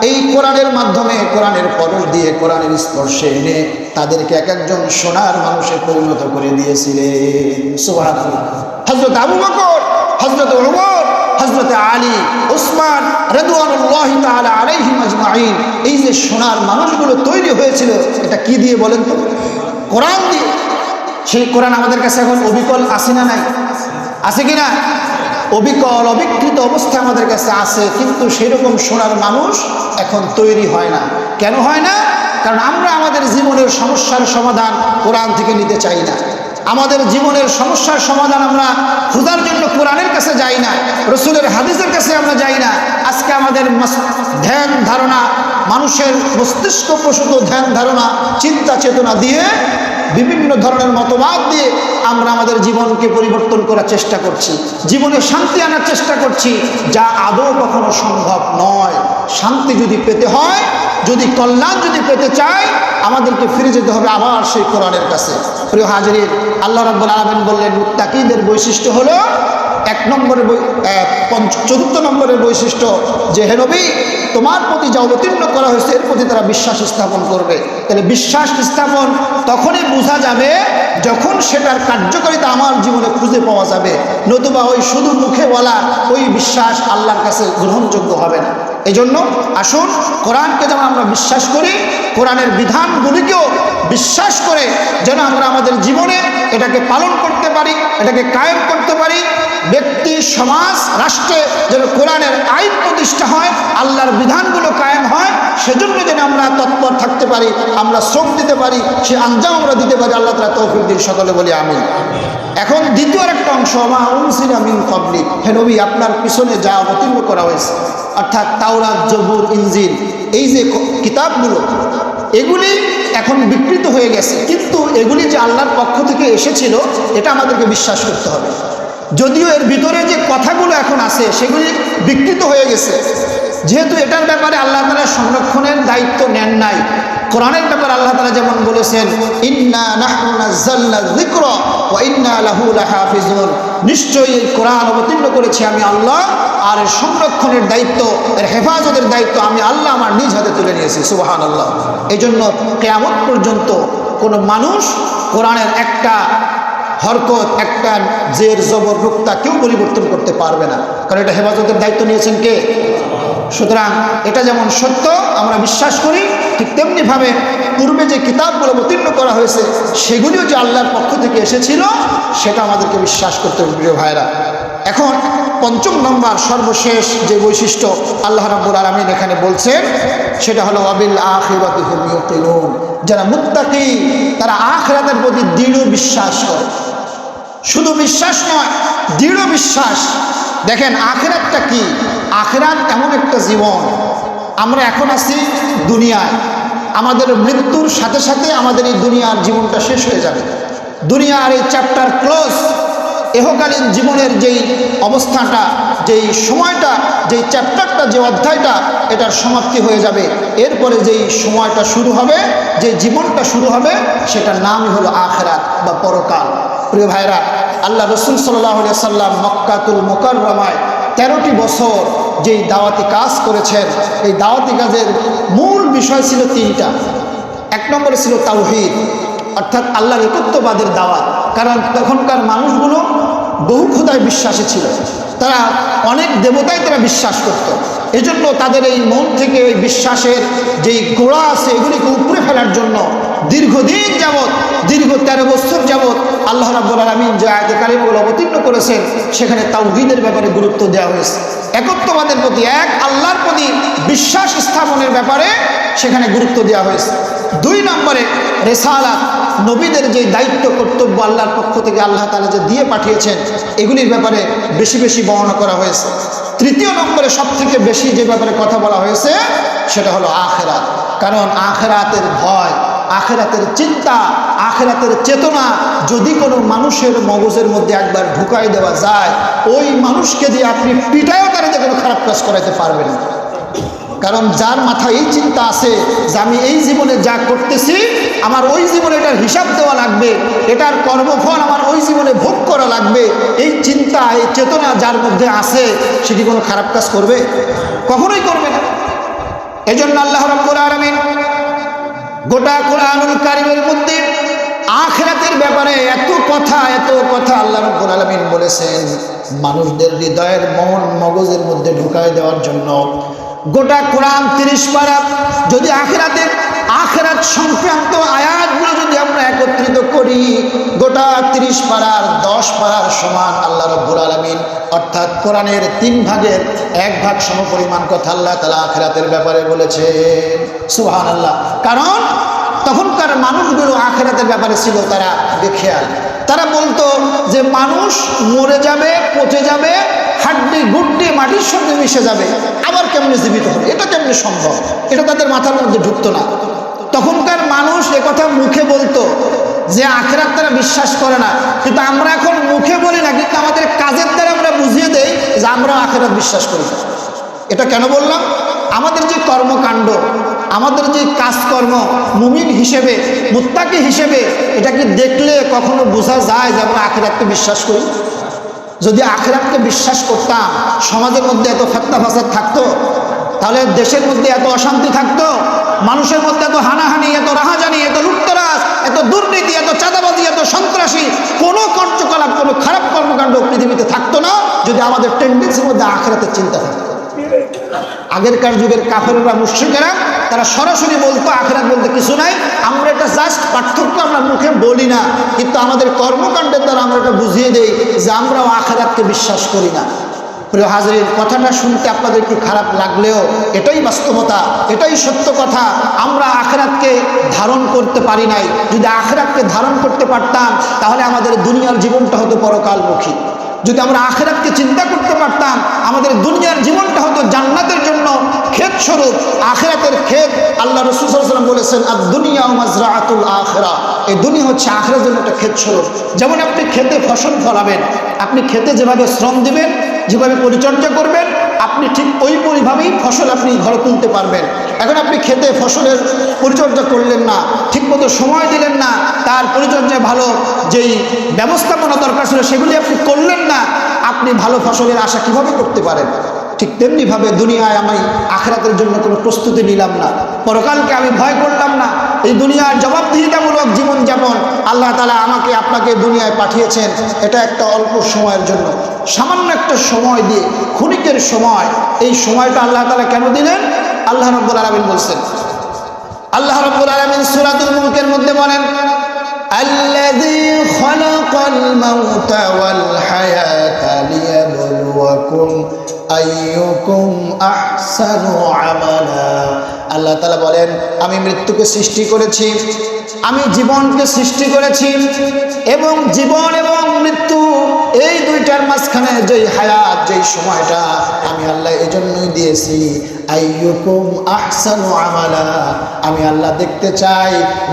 এই কোরআনের মাধ্যমে, কোরআনের পরশ দিয়ে, কোরআনের স্পর্শে এনে তাদেরকে এক একজন সোনার মানুষে পরিণত করে দিয়েছিলেন। সুবহানাল্লাহ। হযরত আবু বকর, হযরত ওমর, হযরত আলী, ওসমান রাদিয়াল্লাহু তাআলা আলাইহিম আজমাইন, এই যে সোনার মানুষগুলো তৈরি হয়েছিল, এটা কি দিয়ে বলেন তো? কোরআন দিয়ে। সেই কোরআন আমাদের কাছে এখন অবিকল আছে না নাই? আছে কি না? অবিকল অবিকৃত অবস্থায় আমাদের কাছে আছে, কিন্তু সেরকম সোনার মানুষ এখন তৈরি হয় না। কেন হয় না? কারণ আমরা আমাদের জীবনের সমস্যার সমাধান কোরআন থেকে নিতে চাই না। আমাদের জীবনের সমস্যার সমাধান আমরা খোঁজার জন্য কোরআনের কাছে যাই না, রসুলের হাদিসের কাছে আমরা যাই না। আজকে আমাদের ধ্যান ধারণা, মানুষের মস্তিষ্ক প্রসূত ধ্যান ধারণা, চিন্তা চেতনা দিয়ে, বিভিন্ন ধরনের মতবাদ দিয়ে আমরা আমাদের জীবনকে পরিবর্তন করার চেষ্টা করছি, জীবনে শান্তি আনার চেষ্টা করছি, যা আদৌ কখনো সম্ভব নয়। শান্তি যদি পেতে হয়, যদি কল্যাণ যদি পেতে চাই, আমাদেরকে ফিরে যেতে হবে আবার সেই কোরআনের কাছে। প্রিয় হাজিরিন, আল্লাহ রাব্বুল আলামিন বললেন মুত্তাকিদের বৈশিষ্ট্য হলো 4 নম্বরের বৈশিষ্ট্য যে হে নবী, তোমার প্রতি যা অবতীর্ণ করা হয়েছে এর প্রতি তারা বিশ্বাস স্থাপন করবে। তাহলে বিশ্বাস স্থাপন তখনই বোঝা যাবে যখন সেটার কার্যকারিতা আমার জীবনে খুঁজে পাওয়া যাবে, নতুবা ওই শুধু মুখে বলা ওই বিশ্বাস আল্লাহর কাছে গ্রহণযোগ্য হবে না। এই জন্য আসুন কোরআনকে যেমন আমরা বিশ্বাস করি, কোরআনের বিধানগুলিকেও বিশ্বাস করে যেন আমরা আমাদের জীবনে এটাকে পালন করতে পারি, এটাকে কায়েম করতে পারি। ব্যক্তি, সমাজ, রাষ্ট্রে যেন কোরআনের আইন প্রতিষ্ঠা হয়, আল্লাহর বিধানগুলো কায়েম হয়, সেজন্য যেন আমরা তৎপর থাকতে পারি, আমরা শ্রম দিতে পারি, সে আঞ্জাম আমরা দিতে পারি। আল্লাহ তাআলা তৌফিক দিন, সকলে বলি আমিন। এখন দ্বিতীয় একটা অংশ, মা উনজিলা মিন ক্বাবলি, হে নবী আপনার পিছনে যা অবতীর্ণ করা হয়েছে, অর্থাৎ তাওরাত, জবুর, ইনজিল, এই যে কিতাবগুলো, এগুলি এখন বিকৃত হয়ে গেছে, কিন্তু এগুলি যে আল্লাহর পক্ষ থেকে এসেছিল এটা আমাদেরকে বিশ্বাস করতে হবে। যদিও এর ভিতরে যে কথাগুলো এখন আছে সেগুলি বিকৃত হয়ে গেছে, যেহেতু এটার ব্যাপারে আল্লাহ তাআলা সংরক্ষণের দায়িত্ব নেন নাই। কোরআনের ব্যাপারে আল্লাহ তাআলা যেমন বলেছেন, ইন্না নাহনু নাযালনা যিকরা ওয়া ইন্না লাহু লাহাফিজুন, নিশ্চয়ই এই কোরআন অবতীর্ণ করেছি আমি আল্লাহ, আর এর সংরক্ষণের দায়িত্ব, এর হেফাজতের দায়িত্ব আমি আল্লাহ আমার নিজ হাতে তুলে নিয়েছি। সুবহানাল্লাহ। এই জন্য কিয়ামত পর্যন্ত কোনো মানুষ কোরআনের একটা হরকত, একটা জের, জবর, নুক্তা কেউ পরিবর্তন করতে পারবে না, কারণ এটা হেফাজতের দায়িত্ব নিয়েছেন কে? সুতরাং এটা যেমন সত্য আমরা বিশ্বাস করি, ঠিক তেমনিভাবে পূর্বে যে কিতাবগুলো অবতীর্ণ করা হয়েছে সেগুলিও যে আল্লাহর পক্ষ থেকে এসেছিল সেটা আমাদেরকে বিশ্বাস করতে হবে। প্রিয় ভাইরা, এখন 5 নম্বর সর্বশেষ যে বৈশিষ্ট্য আল্লাহ রাব্বুল আলামিন এখানে বলছেন সেটা হলো ওয়াবিল আখিরাতি হুম ইউকিনুন, যারা মুত্তাকি তারা আখিরাতের প্রতি দৃঢ় বিশ্বাস করে। শুধু বিশ্বাস নয়, দৃঢ় বিশ্বাস। দেখেন আখিরাতটা কি? আখিরাত এমন একটা জীবন, আমরা এখন আছি দুনিয়ায়, আমাদের মৃত্যুর সাথে সাথে আমাদের এই দুনিয়ার জীবনটা শেষ হয়ে যাবে, দুনিয়ার এই চ্যাপ্টার ক্লোজ। ইহকালীন জীবনের যেই অবস্থাটা, যেই সময়টা, যেই চ্যাপ্টারটা, যে অধ্যায়টা, এটার সমাপ্তি হয়ে যাবে। এরপরে যেই সময়টা শুরু হবে, যে জীবনটা শুরু হবে, সেটার নামই হলো আখিরাত বা পরকাল। প্রিয় ভাইরা, আল্লাহ রসুল সাল্লাল্লাহু আলাইহি সাল্লাম মক্কাতুল মুকাররমায় 13টি বছর যেই দাওয়াতি কাজ করেছেন, এই দাওয়াতি কাজের মূল বিষয় ছিল 3টা। এক নম্বরে ছিল তাওহীদ, অর্থাৎ আল্লাহর একত্ববাদের দাওয়াত। কারণ তখনকার মানুষগুলো বহু খোদায় বিশ্বাসী ছিল, তারা অনেক দেবতায় তারা বিশ্বাস করত। এজন্য তাদের এই মন থেকে ওই বিশ্বাসের যেই গোড়া আছে এগুলিকে উপড়ে ফেলার জন্য দীর্ঘদিন যাবৎ, দীর্ঘ 13 বছর যাবৎ আল্লাহ রাব্বুল আলামিন যে আয়াতে কারিমগুলো অবতীর্ণ করেছেন, সেখানে তাওহীদের ব্যাপারে গুরুত্ব দেওয়া হয়েছে। একত্ববাদের প্রতি, এক আল্লাহর প্রতি বিশ্বাস স্থাপনের ব্যাপারে সেখানে গুরুত্ব দেওয়া হয়েছে। 2 নম্বরে রিসালাত, নবীদের যে দায়িত্ব কর্তব্য আল্লাহর পক্ষ থেকে আল্লাহ তাআলা যে দিয়ে পাঠিয়েছেন, এগুলির ব্যাপারে বেশি বেশি বর্ণনা করা হয়েছে। 3 নম্বরে সবথেকে বেশি যে ব্যাপারে কথা বলা হয়েছে সেটা হলো আখিরাত। কারণ আখিরাতের ভয়, আখিরাতের চিন্তা, আখিরাতের চেতনা যদি কোনো মানুষের মগজের মধ্যে একবার ঢুকাই দেওয়া যায়, ওই মানুষকে দিয়ে আপনি পিটায়ও তারা যে কোনো খারাপ কাজ করাইতে পারবেন না। কারণ যার মাথায় এই চিন্তা আছে যে আমি এই জীবনে যা করতেছি, আমার ওই জীবনে এটার হিসাব দেওয়া লাগবে, এটার কর্মফল আমার ওই জীবনে ভোগ করা লাগবে, এই চিন্তা, এই চেতনা যার মধ্যে আছে, সেটি কোনো খারাপ কাজ করবে? কখনোই করবে না। এজন্য আল্লাহ রাব্বুল আলামিন গোটা কুরআনুল কারীমের মধ্যে আখিরাতের ব্যাপারে এত কথা আল্লাহ রাব্বুল আলামিন বলেছেন, মানুষদের হৃদয়ের মন মগজের মধ্যে ঢুকায় দেওয়ার জন্য। গোটা কোরআন 30 পারা যদি আখিরাত সংক্রান্ত আয়াতগুলো যদি আমরা একত্রিত করি, গোটা 30 পারার 10 পারার সমান আল্লাহ রাব্বুল আলামিন, অর্থাৎ কোরআনের 3 ভাগের 1 ভাগ সমপরিমাণ কথা আল্লাহ তাআলা আখিরাতের ব্যাপারে বলেছেন। সুবহানাল্লাহ। কারণ তখনকার মানুষগুলো আখিরাতের ব্যাপারে ছিল তারা বেখেয়াল। তারা বলতো যে মানুষ মরে যাবে, পচে যাবে, হাড্ডি গুড্ডি মাটির সঙ্গে মিশে যাবে, আবার কেমনে জীবিত হবে, এটা কেমনে সম্ভব, এটা তাদের মাথার মধ্যে ঢুকতো না। তখনকার মানুষ একথা মুখে বলতো যে আখিরাত তারা বিশ্বাস করে না, কিন্তু আমরা এখন মুখে বলি না, কিন্তু আমাদের কাজের দ্বারা আমরা বুঝিয়ে দেই যে আমরা আখিরাত বিশ্বাস করি। এটা কেন বললাম? আমাদের যে কর্মকাণ্ড, আমাদের যে কাজকর্ম, মুমিন হিসেবে, মুত্তাকি হিসেবে, এটা কি দেখলে কখনো বোঝা যায় যে আমরা আখিরাতকে বিশ্বাস করি? যদি আখিরাতকে বিশ্বাস করতাম, সমাজের মধ্যে এত ফিতনা ফাসাদ থাকতো? তাহলে দেশের মধ্যে এত অশান্তি থাকতো? মানুষের মধ্যে এত হানাহানি, এত রাহাজানি, এত লুটতরাজ, এত দুর্নীতি, এত চাঁদাবাজি, এত সন্ত্রাসী, কোনো কার্যকলাপ, কোনো খারাপ কর্মকাণ্ড পৃথিবীতে থাকতো না যদি আমাদের টেন্ডেন্সির মধ্যে আখিরাতের চিন্তা থাকতো। আগেরকার যুগের কাফেররা, মুশরিকেরা, তারা সরাসরি বলতো আখিরাত বলতে কিছু নাই, আমরা এটা জাস্ট পার্থক্য আমরা মুখে বলি না, কিন্তু আমাদের কর্মকাণ্ডের দ্বারা আমরা এটা বুঝিয়ে দেই যে আমরাও আখিরাতকে বিশ্বাস করি না। প্রিয় হাজরিন, কথাটা শুনতে আপনাদের একটু খারাপ লাগলেও এটাই বাস্তবতা, এটাই সত্য কথা। আমরা আখিরাতকে ধারণ করতে পারি নাই। যদি আখিরাতকে ধারণ করতে পারতাম, তাহলে আমাদের দুনিয়ার জীবনটা হতো পরকালমুখী। যদি আমরা আখিরাতকে চিন্তা করতে পারতাম, আমাদের দুনিয়ার জীবনটা হতো জান্নাতের জন্য ক্ষেত স্বরূপ, আখিরাতের ক্ষেত। আল্লাহ রাসূল সাল্লাল্লাহু আলাইহি ওয়াসাল্লাম বলেছেন, আদ-দুনিয়া মাজরাআতুল আখিরা, এই দুনিয়া হচ্ছে আখিরাতের জন্য একটা ক্ষেত স্বরূপ। যেমন আপনি খেতে ফসল ফলাবেন, আপনি খেতে যেভাবে শ্রম দিবেন, যেভাবে পরিচর্যা করবেন, আপনি ঠিক ওইভাবেই ফসল আপনি ঘরে তুলতে পারবেন। এখন আপনি খেতে ফসলের পরিচর্যা করলেন না, ঠিকমতো সময় দিলেন না, তার পরিচর্যায় ভালো যেই ব্যবস্থাপনা দরকার ছিল সেগুলি আপনি করলেন না, আপনি ভালো ফসলের আশা কিভাবে করতে পারেন? ঠিক তেমনিভাবে দুনিয়ায় আমি আখিরাতের জন্য কোনো প্রস্তুতি নিলাম না, পরকালকে আমি ভয় করলাম না, এই দুনিয়ার জবাবদিহিতামূলক জীবনযাপন আল্লাহ তাআলা আমাকে আপনাকে দুনিয়ায় পাঠিয়েছেন, এটা একটা অল্প সময়ের জন্য, সামান্য একটা সময় দিয়ে, ক্ষণিকের সময়। এই সময়টা আল্লাহ তাআলা কেন দিলেন? আল্লাহ রাব্বুল আলামিন বলছেন, আল্লাহ রাব্বুল আলামিন সূরাতুল মুলকের মধ্যে বলেন, আল্লাযী খালাকাল মাউতা ওয়াল হায়াতা লিয়াবলুয়াকুম আইয়ুকুম আহসানু আমালা। আল্লাহ তাআলা বলেন, আমি মৃত্যুকে সৃষ্টি করেছি, আমি জীবনকে সৃষ্টি করেছি, এবং জীবন এবং মৃত্যু এই দুইটার মাঝখানে যেই হায়াত, যেই সময়টা আমি আল্লাহ এই জন্যই দিয়েছি, আইয়ুকুম আহসানু আমালা, আমি আল্লাহ দেখতে চাই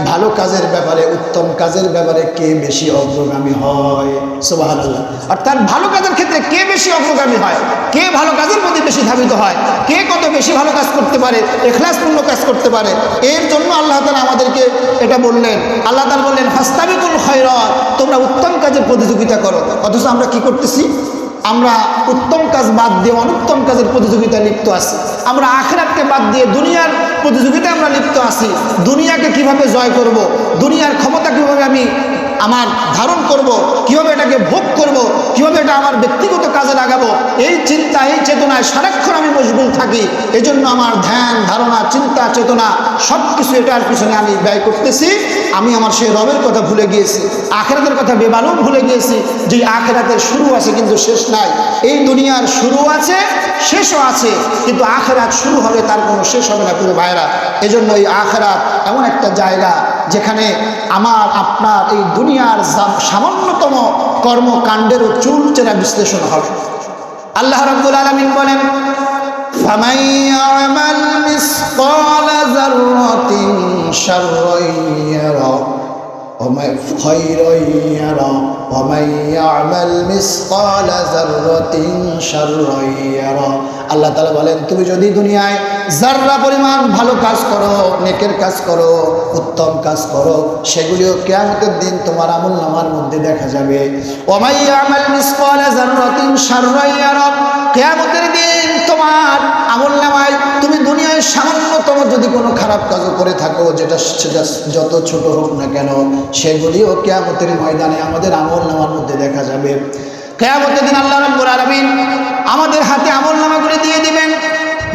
ভালো কাজের ব্যাপারে, উত্তম কাজের ব্যাপারে কে বেশি অগ্রগামী হয়। সুবহানাল্লাহ। অর্থাৎ ভালো কাজের ক্ষেত্রে কে বেশি অগ্রগামী হয়, কে ভালো কাজের প্রতি বেশি ধাবিত হয়, কে কত বেশি ভালো কাজ করতে পারে, ইখলাসপূর্ণ কাজ করতে পারে, এর জন্য আল্লাহ তাআলা আমাদেরকে এটা বললেন। আল্লাহ তাআলা বললেন ফাস্তাবিকুল খায়রাত, তোমরা উত্তম কাজের প্রতিযোগিতা করো। অথচ আমরা কি করতেছি? আমরা উত্তম কাজ বাদ দিয়ে অনুত্তম কাজের প্রতিযোগিতায় লিপ্ত আছি। আমরা আখিরাতকে বাদ দিয়ে দুনিয়ার প্রতিযোগিতায় আমরা লিপ্ত আছি। দুনিয়াকে কিভাবে জয় করব, দুনিয়ার ক্ষমতা কিভাবে আমি আমার ধারণ করব, কিভাবে এটাকে ভোগ করব, কিভাবে এটা আমার ব্যক্তিগত কাজে লাগাবো, এই চিন্তা এই চেতনায় সারাক্ষণ আমি মশগুল থাকি। এজন্য আমার ধ্যান ধারণা চিন্তা চেতনা সব কিছু এটার পিছনে আমি ব্যয় করতেছি। আমি আমার সেই রবের কথা ভুলে গিয়েছি, আখিরাতের কথা বেমালুম ভুলে গিয়েছি, যে আখিরাতের শুরু আছে কিন্তু শেষ নাই। এই দুনিয়ার শুরু আছে, শেষও আছে, কিন্তু আখিরাত শুরু হবে, তার কোনো শেষ হবে না প্রিয় ভাইরা। এজন্য এই আখিরাত এমন একটা জায়গা যেখানে আমার আপনার এই দুনিয়ার সামান্যতম কর্মকাণ্ডেরও চুলচেরা বিশ্লেষণ হবে। আল্লাহ রাব্বুল আলামিন বলেন ফামান ইয়ামাল মিসকালা যাররাতিন শাররান ইয়ারা ওয়া মান খায়রান ইয়ারা ওয়া মান ইয়ামাল মিসকালা যাররাতিন শাররান ইয়ারা। আল্লাহ তাআলা বলেন তুমি যদি দুনিয়ায় যাররা পরিমাণ ভালো কাজ করো, নেকের কাজ করো, উত্তম কাজ করো, সেগুলিও কিয়ামতের দিন তোমার আমলনামার মধ্যে দেখা যাবে। ওয়া মান ইয়ামাল মিসকালা যাররাতিন শাররান ইয়ারা, কিয়ামতের দিন তোমার আমলনামায় তুমি দুনিয়ায় সামান্যতম যদি কোনো খারাপ কাজও করে থাকো, যেটা যত ছোট হোক না কেন, সেগুলিও কিয়ামতের ময়দানে আমাদের আমলনামার মধ্যে দেখা যাবে। কিয়ামতের দিন আল্লাহ রাব্বুল আলামিন আমাদের হাতে আমলনামাগুলি দিয়ে দিবেন,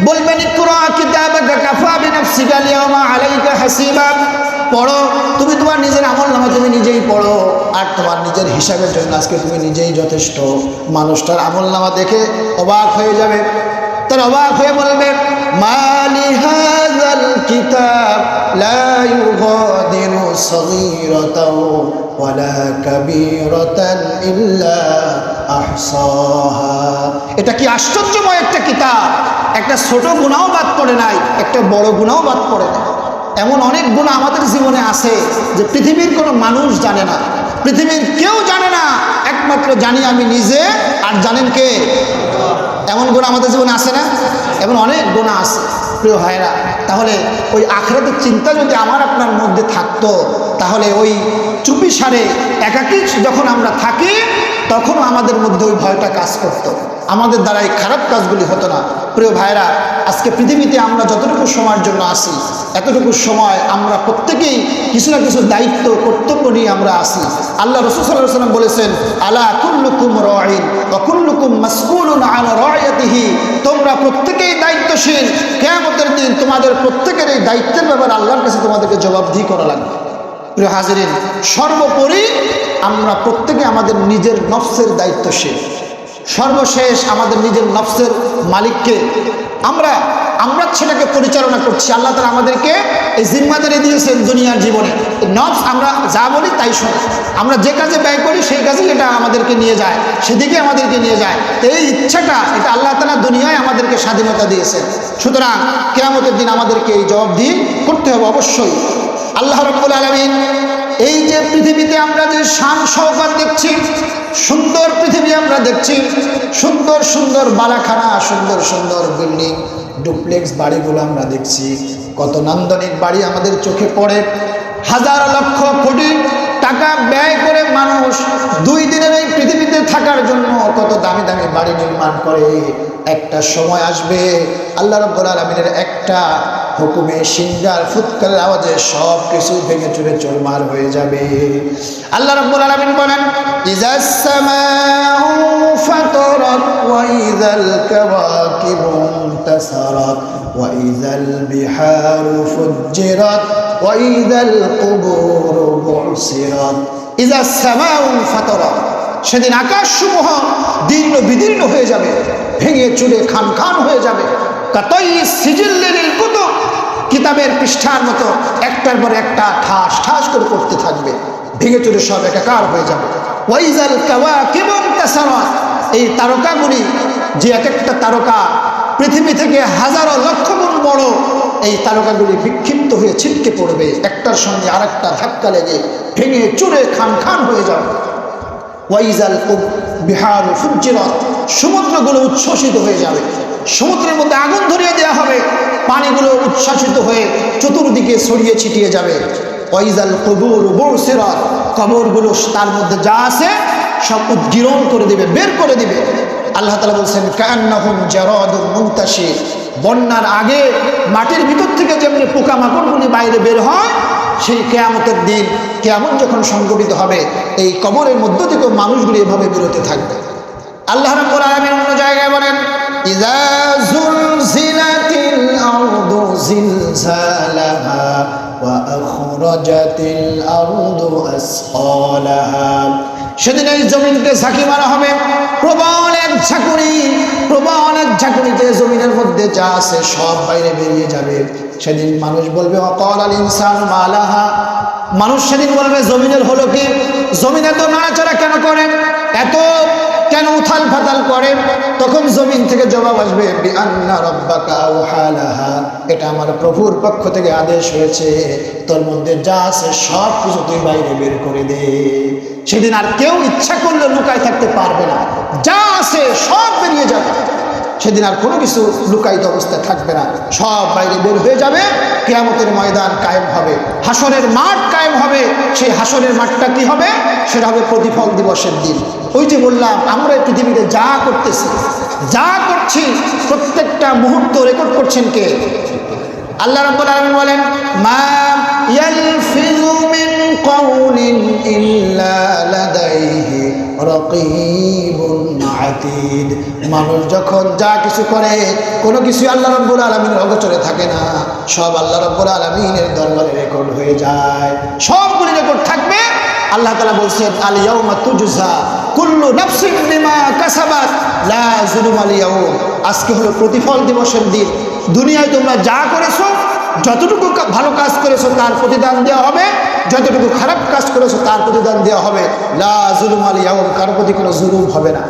বলবেন ইকরা কিতাবাকা কাফা বিনাফসিকা আল-ইয়াওমা আলাইকা হাসিবা, পড়ো, তুমি তোমার নিজের আমলনামা তুমি নিজেই পড়ো, আর তোমার নিজের হিসাবের জন্য আজকে তুমি নিজেই যথেষ্ট। মানুষটার আমলনামা দেখে অবাক হয়ে যাবে, তার অবাক হয়ে বলবে মালি হাযাল কিতাব লা ইউগাদিরু সগীরাতাও ওয়ালা কাবীরাতান ইল্লা আহসাহা। এটা কি আশ্চর্যময় একটা কিতাব, একটা ছোট গুনাহও বাদ পড়ে নাই, একটা বড় গুনাহও বাদ পড়ে নাই। এমন অনেক গুনাহ আমাদের জীবনে আছে যে পৃথিবীর কোনো মানুষ জানে না, পৃথিবীর কেউ জানে না, একমাত্র জানি আমি নিজে, আর জানেন কে? এমন গুনাহ আমাদের জীবনে আছে না? এমন অনেক গুনাহ আছে প্রিয় ভাইরা। তাহলে ওই আখিরাতের চিন্তা যদি আমার আপনার মধ্যে থাকতো, তাহলে ওই চুপি সারে একাকী যখন আমরা থাকি, তখনও আমাদের মধ্যে ওই ভয়টা কাজ করতো, আমাদের দ্বারা এই খারাপ কাজগুলি হতো না। প্রিয় ভাইরা, আজকে পৃথিবীতে আমরা যতটুকু সময়ের জন্য আসি, এতটুকু সময় আমরা প্রত্যেকেই কিছু না কিছু দায়িত্ব কর্তব্য নিয়ে আমরা আসি। আল্লাহ রাসূল সাল্লাল্লাহু আলাইহি ওয়াসাল্লাম বলেছেন আলা কুল্লুকুম রাঈন ওয়া কুল্লুকুম মাসউলুন আন রাইয়াতিহি, তোমরা প্রত্যেকেই দায়িত্বশীল, কিয়ামতের দিন তোমাদের প্রত্যেকের এই দায়িত্বের ব্যাপারে আল্লাহর কাছে তোমাদেরকে জবাবদিহি করা লাগবে। প্রিয় হাজিরিন, সর্বোপরি আমরা প্রত্যেকে আমাদের নিজের নফসের দায়িত্বশীল। সর্বশেষ আমাদের নিজের নফসের মালিককে আমরা সেটাকে পরিচালনা করছি। আল্লাহ তাআলা আমাদেরকে এই জিম্মাদারি দিয়েছেন দুনিয়ার জীবনে। নফস আমরা যা বলি তাই শোনে, আমরা যে কাজে ব্যয় করি সেই কাজেই এটা আমাদেরকে নিয়ে যায়, সেদিকে আমাদেরকে নিয়ে যায়। তো এই ইচ্ছাটা, এটা আল্লাহ তাআলা দুনিয়ায় আমাদেরকে স্বাধীনতা দিয়েছেন। সুতরাং কিয়ামতের দিন আমাদেরকে এই জবাবদিহি করতে হবে অবশ্যই। আল্লাহ রাব্বুল আলামিন এই যে পৃথিবীতে আমরা যে শান শওকত দেখছি, সুন্দর পৃথিবী আমরা দেখছি, সুন্দর সুন্দর বালাখানা, সুন্দর সুন্দর বিল্ডিং, ডুপ্লেক্স বাড়িগুলো আমরা দেখছি, কত নান্দনিক বাড়ি আমাদের চোখে পড়ে। হাজার লক্ষ কোটি টাকা ব্যয় করে মানুষ 2 দিনের এই পৃথিবীতে থাকার জন্য কত দামি দামি বাড়ি নির্মাণ করে। একটা সময় আসবে আল্লাহ রাব্বুল আলামিনের একটা হুকুমে, সিংহার ফুৎকারের আওয়াজে সব কিছু ভেঙে চুরে চুরমার হয়ে যাবে। আল্লাহ রাব্বুল আলামিন বলেন ইযাস সামাউ ফাতারাত ওয়া ইযাল কাওয়াকিবু ইনতাসারাত ওয়া ইযাল বিহারু ফুজ্জিরাত ওয়া ইযাল কুবুরু বুসিরাত। ইযাস সামাউ ফাতারাত, সেদিন আকাশসমূহ দীর্ণ বিদীর্ণ হয়ে যাবে, ভেঙে চুরে খান খান হয়ে যাবে। কাতাই সিজিল্লিল কুতুব, কিতাবের পৃষ্ঠার মতো একটার পর একটা ঠাস ঠাস করে পড়তে থাকবে, ভেঙে চুরে সব একাকার হয়ে যাবে। ওয়াইজাল কাওয়াকিবু ইনতাসারাত, এই তারকাগুলি যে এক একটা তারকা পৃথিবী থেকে হাজারো লক্ষ বড়, এই তারকাগুলি বিক্ষিপ্ত হয়ে ছিটকে পড়বে, একটার সঙ্গে আরেকটা ধাক্কা লেগে ভেঙে চুরে খান খান হয়ে যাবে। ওয়াইজাল বিহার ফুজ্জিরাত, সমুদ্রগুলো উচ্ছ্বসিত হয়ে যাবে, সমুদ্রের মধ্যে আগুন ধরিয়ে দেওয়া হবে, পানিগুলো উচ্ছ্বাসিত হয়ে চতুর্দিকে ছড়িয়ে ছিটিয়ে যাবে। ওয়াইজাল কুবুর বুসিরাত, কবরগুলো তার মধ্যে যা আছে সব উদ্গীরণ করে দিবে, বের করে দিবে। আল্লাহ তাআলা বলছেন কান্নাহুম জারাদুম মুনতাশির, বন্যার আগে মাটির ভিতর থেকে যেমনি পোকামাকড়গুলি বাইরে বের হয়, সেই কিয়ামতের দিন কিয়ামত যখন সংঘটিত হবে, এই কবরের মধ্য থেকে মানুষগুলি এভাবে বেরোতে থাকবে। আল্লাহ রাব্বুল আলামিন অন্য জায়গায় বলেন ইযা যুলজিলাতিল আরদু জিলজালাহা ওয়া আখরাজাতিল আরদু আসকালাহা, সেদিন এই জমিনকে ঝাঁকি মারা হবে, প্রবল এক ঝাঁকুনিতে জমিনের মধ্যে যা আছে সব বাইরে বেরিয়ে যাবে। সেদিন মানুষ বলবে ওয়াকালাল ইনসানু মা লাহা, মানুষ সেদিন বলবে জমিনের হলো কি, জমিন এত নাড়াচাড়া কেন করে, এত কেন উথাল ফাতাল করে? তখন জমিন থেকে জবাব আসবে বিআন্না রাব্বাকা আওহা লাহা, এটা আমার প্রভুর পক্ষ থেকে আদেশ হয়েছে, তোর মধ্যে যা আছে সব কিছু তুই বাইরে বের করে দে। সেদিন আর কেউ ইচ্ছা করলে লুকায় থাকতে পারবে না, যা আছে সব বেরিয়ে যাবে। সেদিন আর কোনো কিছু লুকায়িত অবস্থায় থাকবে না, সব বাইরে বের হয়ে যাবে। কিয়ামতের ময়দান কায়েম হবে, হাসরের মাঠ কায়েম হবে। সেই হাসরের মাঠটা কি হবে? সেটা হবে প্রতিফল দিবসের দিন। ওই যে বললাম, আমরা এই পৃথিবীতে যা করতেছি, যা করছি, প্রত্যেকটা মুহূর্ত রেকর্ড করছেন কে? আল্লাহ রাব্বুল আলামিন বলেন মা ইয়ালফিযু মিন কাউলিন ইল্লা লাদাইহি রাকীবুন আতীদ। মানুষ যখন যা কিছু করে, কোনো কিছু আল্লাহ রাব্বুল আলামিনের অগোচরে থাকে না, সব আল্লাহ রাব্বুল আলামিনের দরবারে রেকর্ড হয়ে যায়, সবগুলি রেকর্ড থাকবে। আল্লাহ তাআলা বলছেন আল ইয়াউমা তুজজা কুল্লু নাফসিন বিমা কাসাবাত লা যুলুমাল ইয়াউম, আজকে হলো প্রতিফল দিবসের দিন। দুনিয়ায় তোমরা যা করেছো, যতটুকু ভালো কাজ করেছো তার প্রতিদান দেওয়া হবে, যতটুকু খারাপ কাজ করেছো তার প্রতিদান দেওয়া হবে। লা যুলুমাল ইয়াউম, কারো প্রতি কোনো জুলুম হবে না।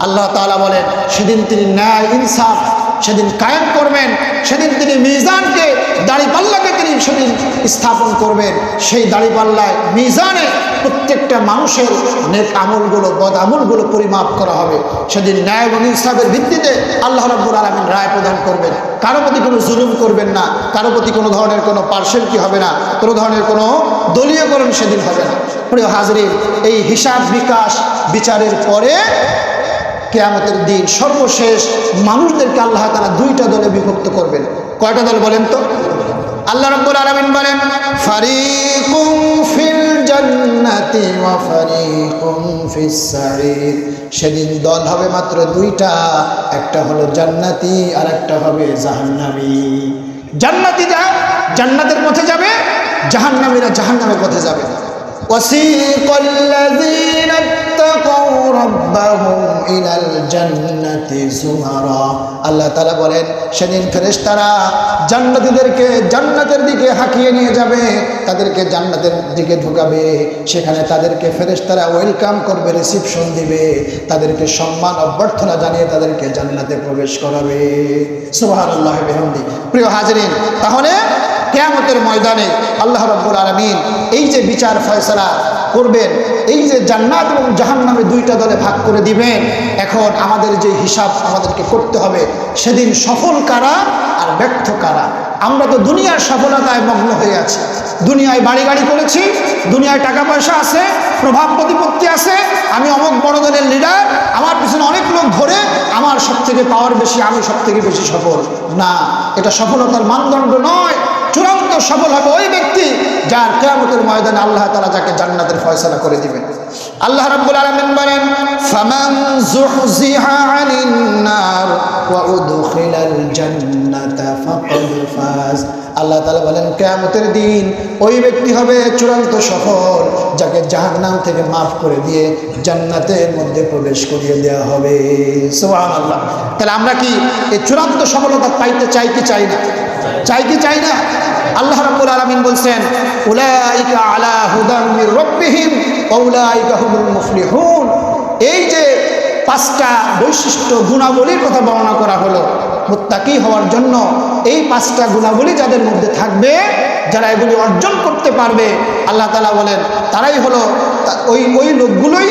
আল্লাহ তাআলা বলেন সেদিন তিনি ন্যায় ইনসাফ সেদিন কায়েম করবেন, সেদিন তিনি মিজানকে, দাড়িপাল্লাকে তিনি সেদিন স্থাপন করবেন। সেই দাড়িপাল্লায় মিজানে প্রত্যেকটা মানুষের নেক আমলগুলো, বদ আমলগুলো পরিমাপ করা হবে। সেদিন ন্যায় এবং ইনসাফের ভিত্তিতে আল্লাহ রাব্বুল আলামিন রায় প্রদান করবেন। কারো প্রতি কোনো জুলুম করবেন না, কারো প্রতি কোনো ধরনের কোনো পার্সেন্টি হবে না, কোনো ধরনের কোনো দলীয়করণ সেদিন হবে না। প্রিয় হাজরিন, এই হিসাব বিকাশ বিচারের পরে কিয়ামতের দিন সর্বশেষ মানুষদেরকে আল্লাহ তাআলা দুইটা দলে বিভক্ত করবেন। কয়টা দল বলেন তো? আল্লাহ রাব্বুল আলামিন বলেন ফারিকুম ফিল জান্নাতি ওয়া ফারিকুম ফিস সাঈর। সেদিন দল হবে মাত্র দুইটা, একটা হলো জান্নাতি আর একটা হবে জাহান্নামী। জান্নাতীরা জান্নাতের পথে যাবে, জাহান্নামীরা জাহান্নামের পথে যাবে। ওয়াসিকাল লাযীনা ইত্তাকাউ রাব্বাহুম ইলাল জান্নাতি যুমারা। আল্লাহ তাআলা বলেন সেদিন ফেরেশতারা জান্নাতীদেরকে জান্নাতের দিকে হাঁকিয়ে নিয়ে যাবে, তাদেরকে জান্নাতের দিকে ঢুকাবে। সেখানে তাদেরকে ফেরেশতারা ওয়েলকাম করবে, রিসিপশন দিবে, তাদেরকে সম্মান অভ্যর্থনা জানিয়ে তাদেরকে জান্নাতে প্রবেশ করাবে। সুবহানাল্লাহি ওয়া বিহামদিহি। প্রিয় হাজরিন, তাহলে কিয়ামতের ময়দানে আল্লাহ রাব্বুল আলামিন এই যে বিচার ফয়সালা করবেন, এই যে জান্নাত এবং জাহান্নামে দুইটা দলে ভাগ করে দিবেন, এখন আমাদের যে হিসাব আমাদেরকে করতে হবে, সেদিন সফল কারা আর ব্যর্থ কারা। আমরা তো দুনিয়ার সফলতায় মগ্ন হয়ে আছি, দুনিয়ায় বাড়ি গাড়ি করেছি, দুনিয়ায় টাকা পয়সা আছে, প্রভাব প্রতিপত্তি আছে, আমি অমুক বড় দলের লিডার, আমার পিছনে অনেক লোক ধরে, আমার সব থেকে পাওয়ার বেশি, আমি সব থেকে বেশি সফল। না, এটা সফলতার মানদণ্ড নয়। চূড়ান্ত সফল হবে ওই ব্যক্তি যার কিয়ামতের ময়দানে আল্লাহ তাআলা যাকে জান্নাতের ফয়সালা করে দিবেন। আল্লাহ রাব্বুল আলামিন বলেন ফামান যুহজিহা আনিন নার ওয়া উদখিলাল জান্নাতা ফাকাদ ফাজ। আল্লাহ তাআলা বলেন কিয়ামতের দিন ওই ব্যক্তি হবে চূড়ান্ত সফল যাকে জাহান্নাম থেকে মাফ করে দিয়ে জান্নাতের মধ্যে প্রবেশ করিয়ে দেওয়া হবে। সুবহানাল্লাহ। তাহলে আমরা কি এই চূড়ান্ত সফলতা পাইতে চাই কি চাই না? চাই কি চাই না? আল্লাহ রাব্বুল আলামিন বলছেন উলাইকা আলা হুদাম মির রাব্বিহিম ওয়া উলাইকা হুমুল মুফলিহুন। এই যে পাঁচটা বৈশিষ্ট্য গুণাবলীর কথা বর্ণনা করা হলো, মুত্তাকি হওয়ার জন্য এই 5টা গুণাবলী যাদের মধ্যে থাকবে, যারা এগুলি অর্জন করতে পারবে, আল্লাহ তাআলা বলেন তারাই হলো ওই লোকগুলোই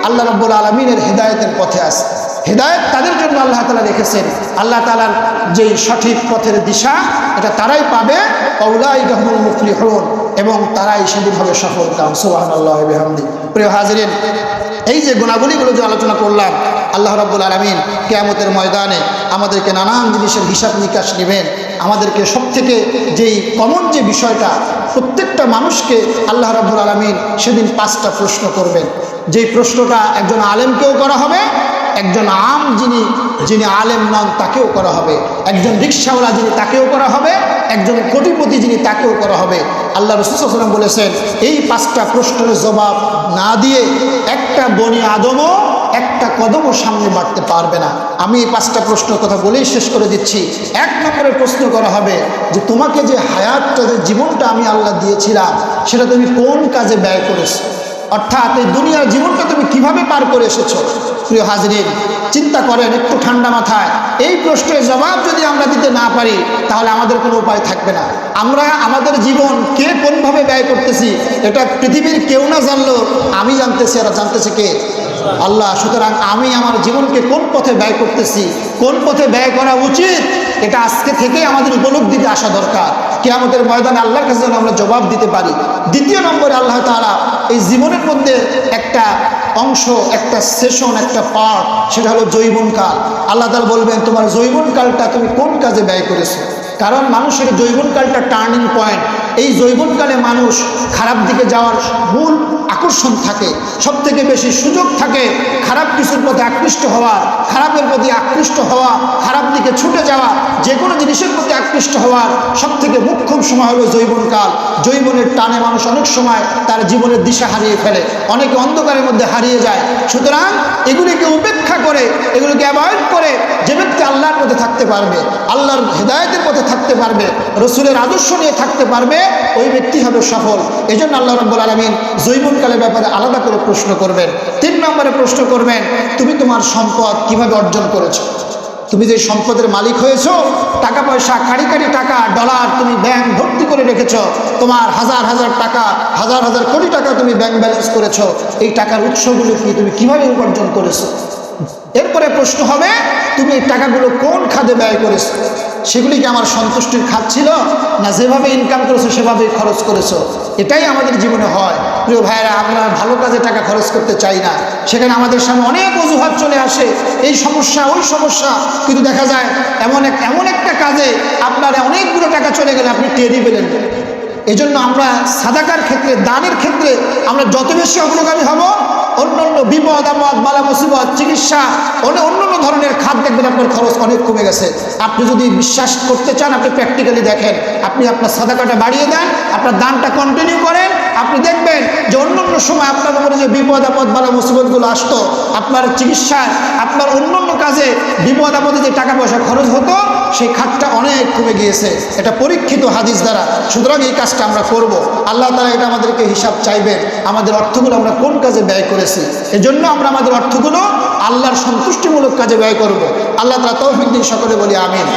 আল্লাহ রাব্বুল আলামিনের হেদায়েতের পথে আছে। হেদায়েত তাদের জন্য আল্লাহ তাআলা রেখেছেন। আল্লাহ তাআলার যেই সঠিক পথের দিশা এটা তারাই পাবে, আউলাইকা হুমুল মুফলিহুন, এবং তারাই সেদিন হবে সফলকাম। সুবহানাল্লাহি ওয়া বিহামদিহি। প্রিয় হাজিরিন, এই যে গুণাবলীগুলো যে আলোচনা করলাম, আল্লাহ রাব্বুল আলামিন কিয়ামতের ময়দানে আমাদেরকে নানান জিনিসের হিসাব নিকাশ নেবেন। আমাদেরকে সবথেকে যেই কমন যে বিষয়টা, প্রত্যেকটা মানুষকে আল্লাহ রাব্বুল আলামিন সেদিন 5টা প্রশ্ন করবেন। যেই প্রশ্নটা একজন আলেমকেও করা হবে, একজন আম যিনি আলেম নন তাকেও করা হবে, একজন রিকশাওয়ালা যিনি তাকেও করা হবে, একজন কোটিপতি যিনি তাকেও করা হবে। আল্লাহ রাসূল সাল্লাল্লাহু আলাইহি ওয়াসাল্লাম বলেছেন, এই 5টা প্রশ্নের জবাব না দিয়ে একটা বনি আদমও একটা কদমও সামনে বাড়তে পারবে না। আমি এই 5টা প্রশ্নের কথা বলেই শেষ করে দিচ্ছি। 1 নম্বরের প্রশ্ন করা হবে যে তোমাকে যে হায়াতটা, যে জীবনটা আমি আল্লাহ দিয়েছিলাম, সেটা তুমি কোন কাজে ব্যয় করেছো? অর্থাৎ এই দুনিয়ার জীবনটা তুমি কিভাবে পার করে এসেছো? প্রিয় হাজিরিন, চিন্তা করেন একটু ঠান্ডা মাথায়। এই প্রশ্নের জবাব যদি আমরা দিতে না পারি, তাহলে আমাদের কোনো উপায় থাকবে না। আমরা আমাদের জীবন কে কোনভাবে ব্যয় করতেছি, এটা পৃথিবীর কেউ না জানলেও আমি জানতেছি, আর জানতেছে কে? আল্লাহ। সুতরাং আমি আমার জীবনকে কোন পথে ব্যয় করতেছি, কোন পথে ব্যয় করা উচিত, এটা আজকে থেকে আমাদের উপলব্ধিতে আসা দরকার। কিয়ামতের ময়দানে আল্লাহর কাছে যেন আমরা জবাব দিতে পারি। 2 নম্বরে আল্লাহ তাআলা এই জীবনের মধ্যে একটা অংশ, একটা সেশন, একটা পার্ট, সেটা হলো যৌবনকাল। আল্লাহ তাআলা বলবেন তোমার যৌবনকালটা তুমি কোন কাজে ব্যয় করেছো। কারণ মানুষের যৌবনকালটা টার্নিং পয়েন্ট। এই যৌবনকালে মানুষ খারাপ দিকে যাওয়ার মূল আকর্ষণ থাকে, সব থেকে বেশি সুযোগ থাকে খারাপ কিছুর প্রতি আকৃষ্ট হওয়া, খারাপের প্রতি আকৃষ্ট হওয়া, খারাপ দিকে ছুটে যাওয়া, যে কোনো জিনিসের প্রতি আকৃষ্ট হওয়ার সব থেকে মুখ্যম সময় হলো যৌবনকাল। যৌবনের টানে মানুষ অনেক সময় তার জীবনের দিশা হারিয়ে ফেলে, অনেকে অন্ধকারের মধ্যে হারিয়ে যায়। সুতরাং এগুলিকে উপেক্ষা করে, এগুলিকে অ্যাভয়েড করে যে ব্যক্তি আল্লাহর পথে থাকতে পারবে, আল্লাহর হেদায়েতের পথে থাকতে পারবে, রসুলের আদর্শ নিয়ে থাকতে পারবে, ওই ব্যক্তি হবে সফল। এই জন্য আল্লাহ রাব্বুল আলামিন যৌবনকালের ব্যাপারে আলাদা করে প্রশ্ন করবেন। 3 নম্বরে প্রশ্ন করবেন, তুমি তোমার সম্পদ কিভাবে অর্জন করেছো? তুমি যে সম্পদের মালিক হয়েছো, টাকা পয়সা, কাড়ি কাড়ি টাকা, ডলার তুমি ব্যাংক ভর্তি করে রেখেছো, তোমার হাজার হাজার টাকা, হাজার হাজার কোটি টাকা তুমি ব্যাংক ব্যালেন্স করেছো, এই টাকার উৎসগুলো কি, তুমি কিভাবে উপার্জন করেছো? এরপরে প্রশ্ন হবে, তুমি এই টাকাগুলো কোন খাতে ব্যয় করেছো? সেগুলি কি আমার সন্তুষ্টির খাত ছিল, না যেভাবে ইনকাম করেছো সেভাবেই খরচ করেছো? এটাই আমাদের জীবনে হয়। প্রিয় ভাইয়েরা, আমরা ভালো কাজে টাকা খরচ করতে চাই না, সেখানে আমাদের সামনে অনেক অজুহাত চলে আসে, এই সমস্যা ওই সমস্যা, কিন্তু দেখা যায় এমন একটা কাজে আপনার অনেকগুলো টাকা চলে গেলে আপনি টেরই পেলেন। এই জন্য আমরা সাদাকার ক্ষেত্রে, দানের ক্ষেত্রে আমরা যত বেশি অগ্রগামী হব, অন্যান্য বিপদ আপদ, বালা মুসিবত, চিকিৎসা, অন্যান্য ধরনের খাত দেখবেন আপনার খরচ অনেক কমে গেছে। আপনি যদি বিশ্বাস করতে চান, আপনি প্র্যাকটিক্যালি দেখেন, আপনি আপনার সাদাকাটা বাড়িয়ে দেন, আপনার দানটা কন্টিনিউ করেন, আপনি দেখবেন যে অন্যান্য সময় আপনার উপরে যে বিপদ আপদ, বালা মুসিবতগুলো আসতো, আপনার চিকিৎসায়, আপনার অন্যান্য কাজে বিপদ আপদে যে টাকা পয়সা খরচ হতো, সেই খাতটা অনেক কমে গিয়েছে। এটা পরীক্ষিত হাদিস দ্বারা। সুতরাং এই কাজটা আমরা করব। আল্লাহ তাআলা এটা আমাদেরকে হিসাব চাইবেন, আমাদের অর্থগুলো আমরা কোন কাজে ব্যয় করেছি। এজন্য আমরা আমাদের অর্থগুলো আল্লাহর সন্তুষ্টিমূলক কাজে ব্যয় করব। আল্লাহ তাআলা তৌফিক দিন, সকলে বলি আমিন।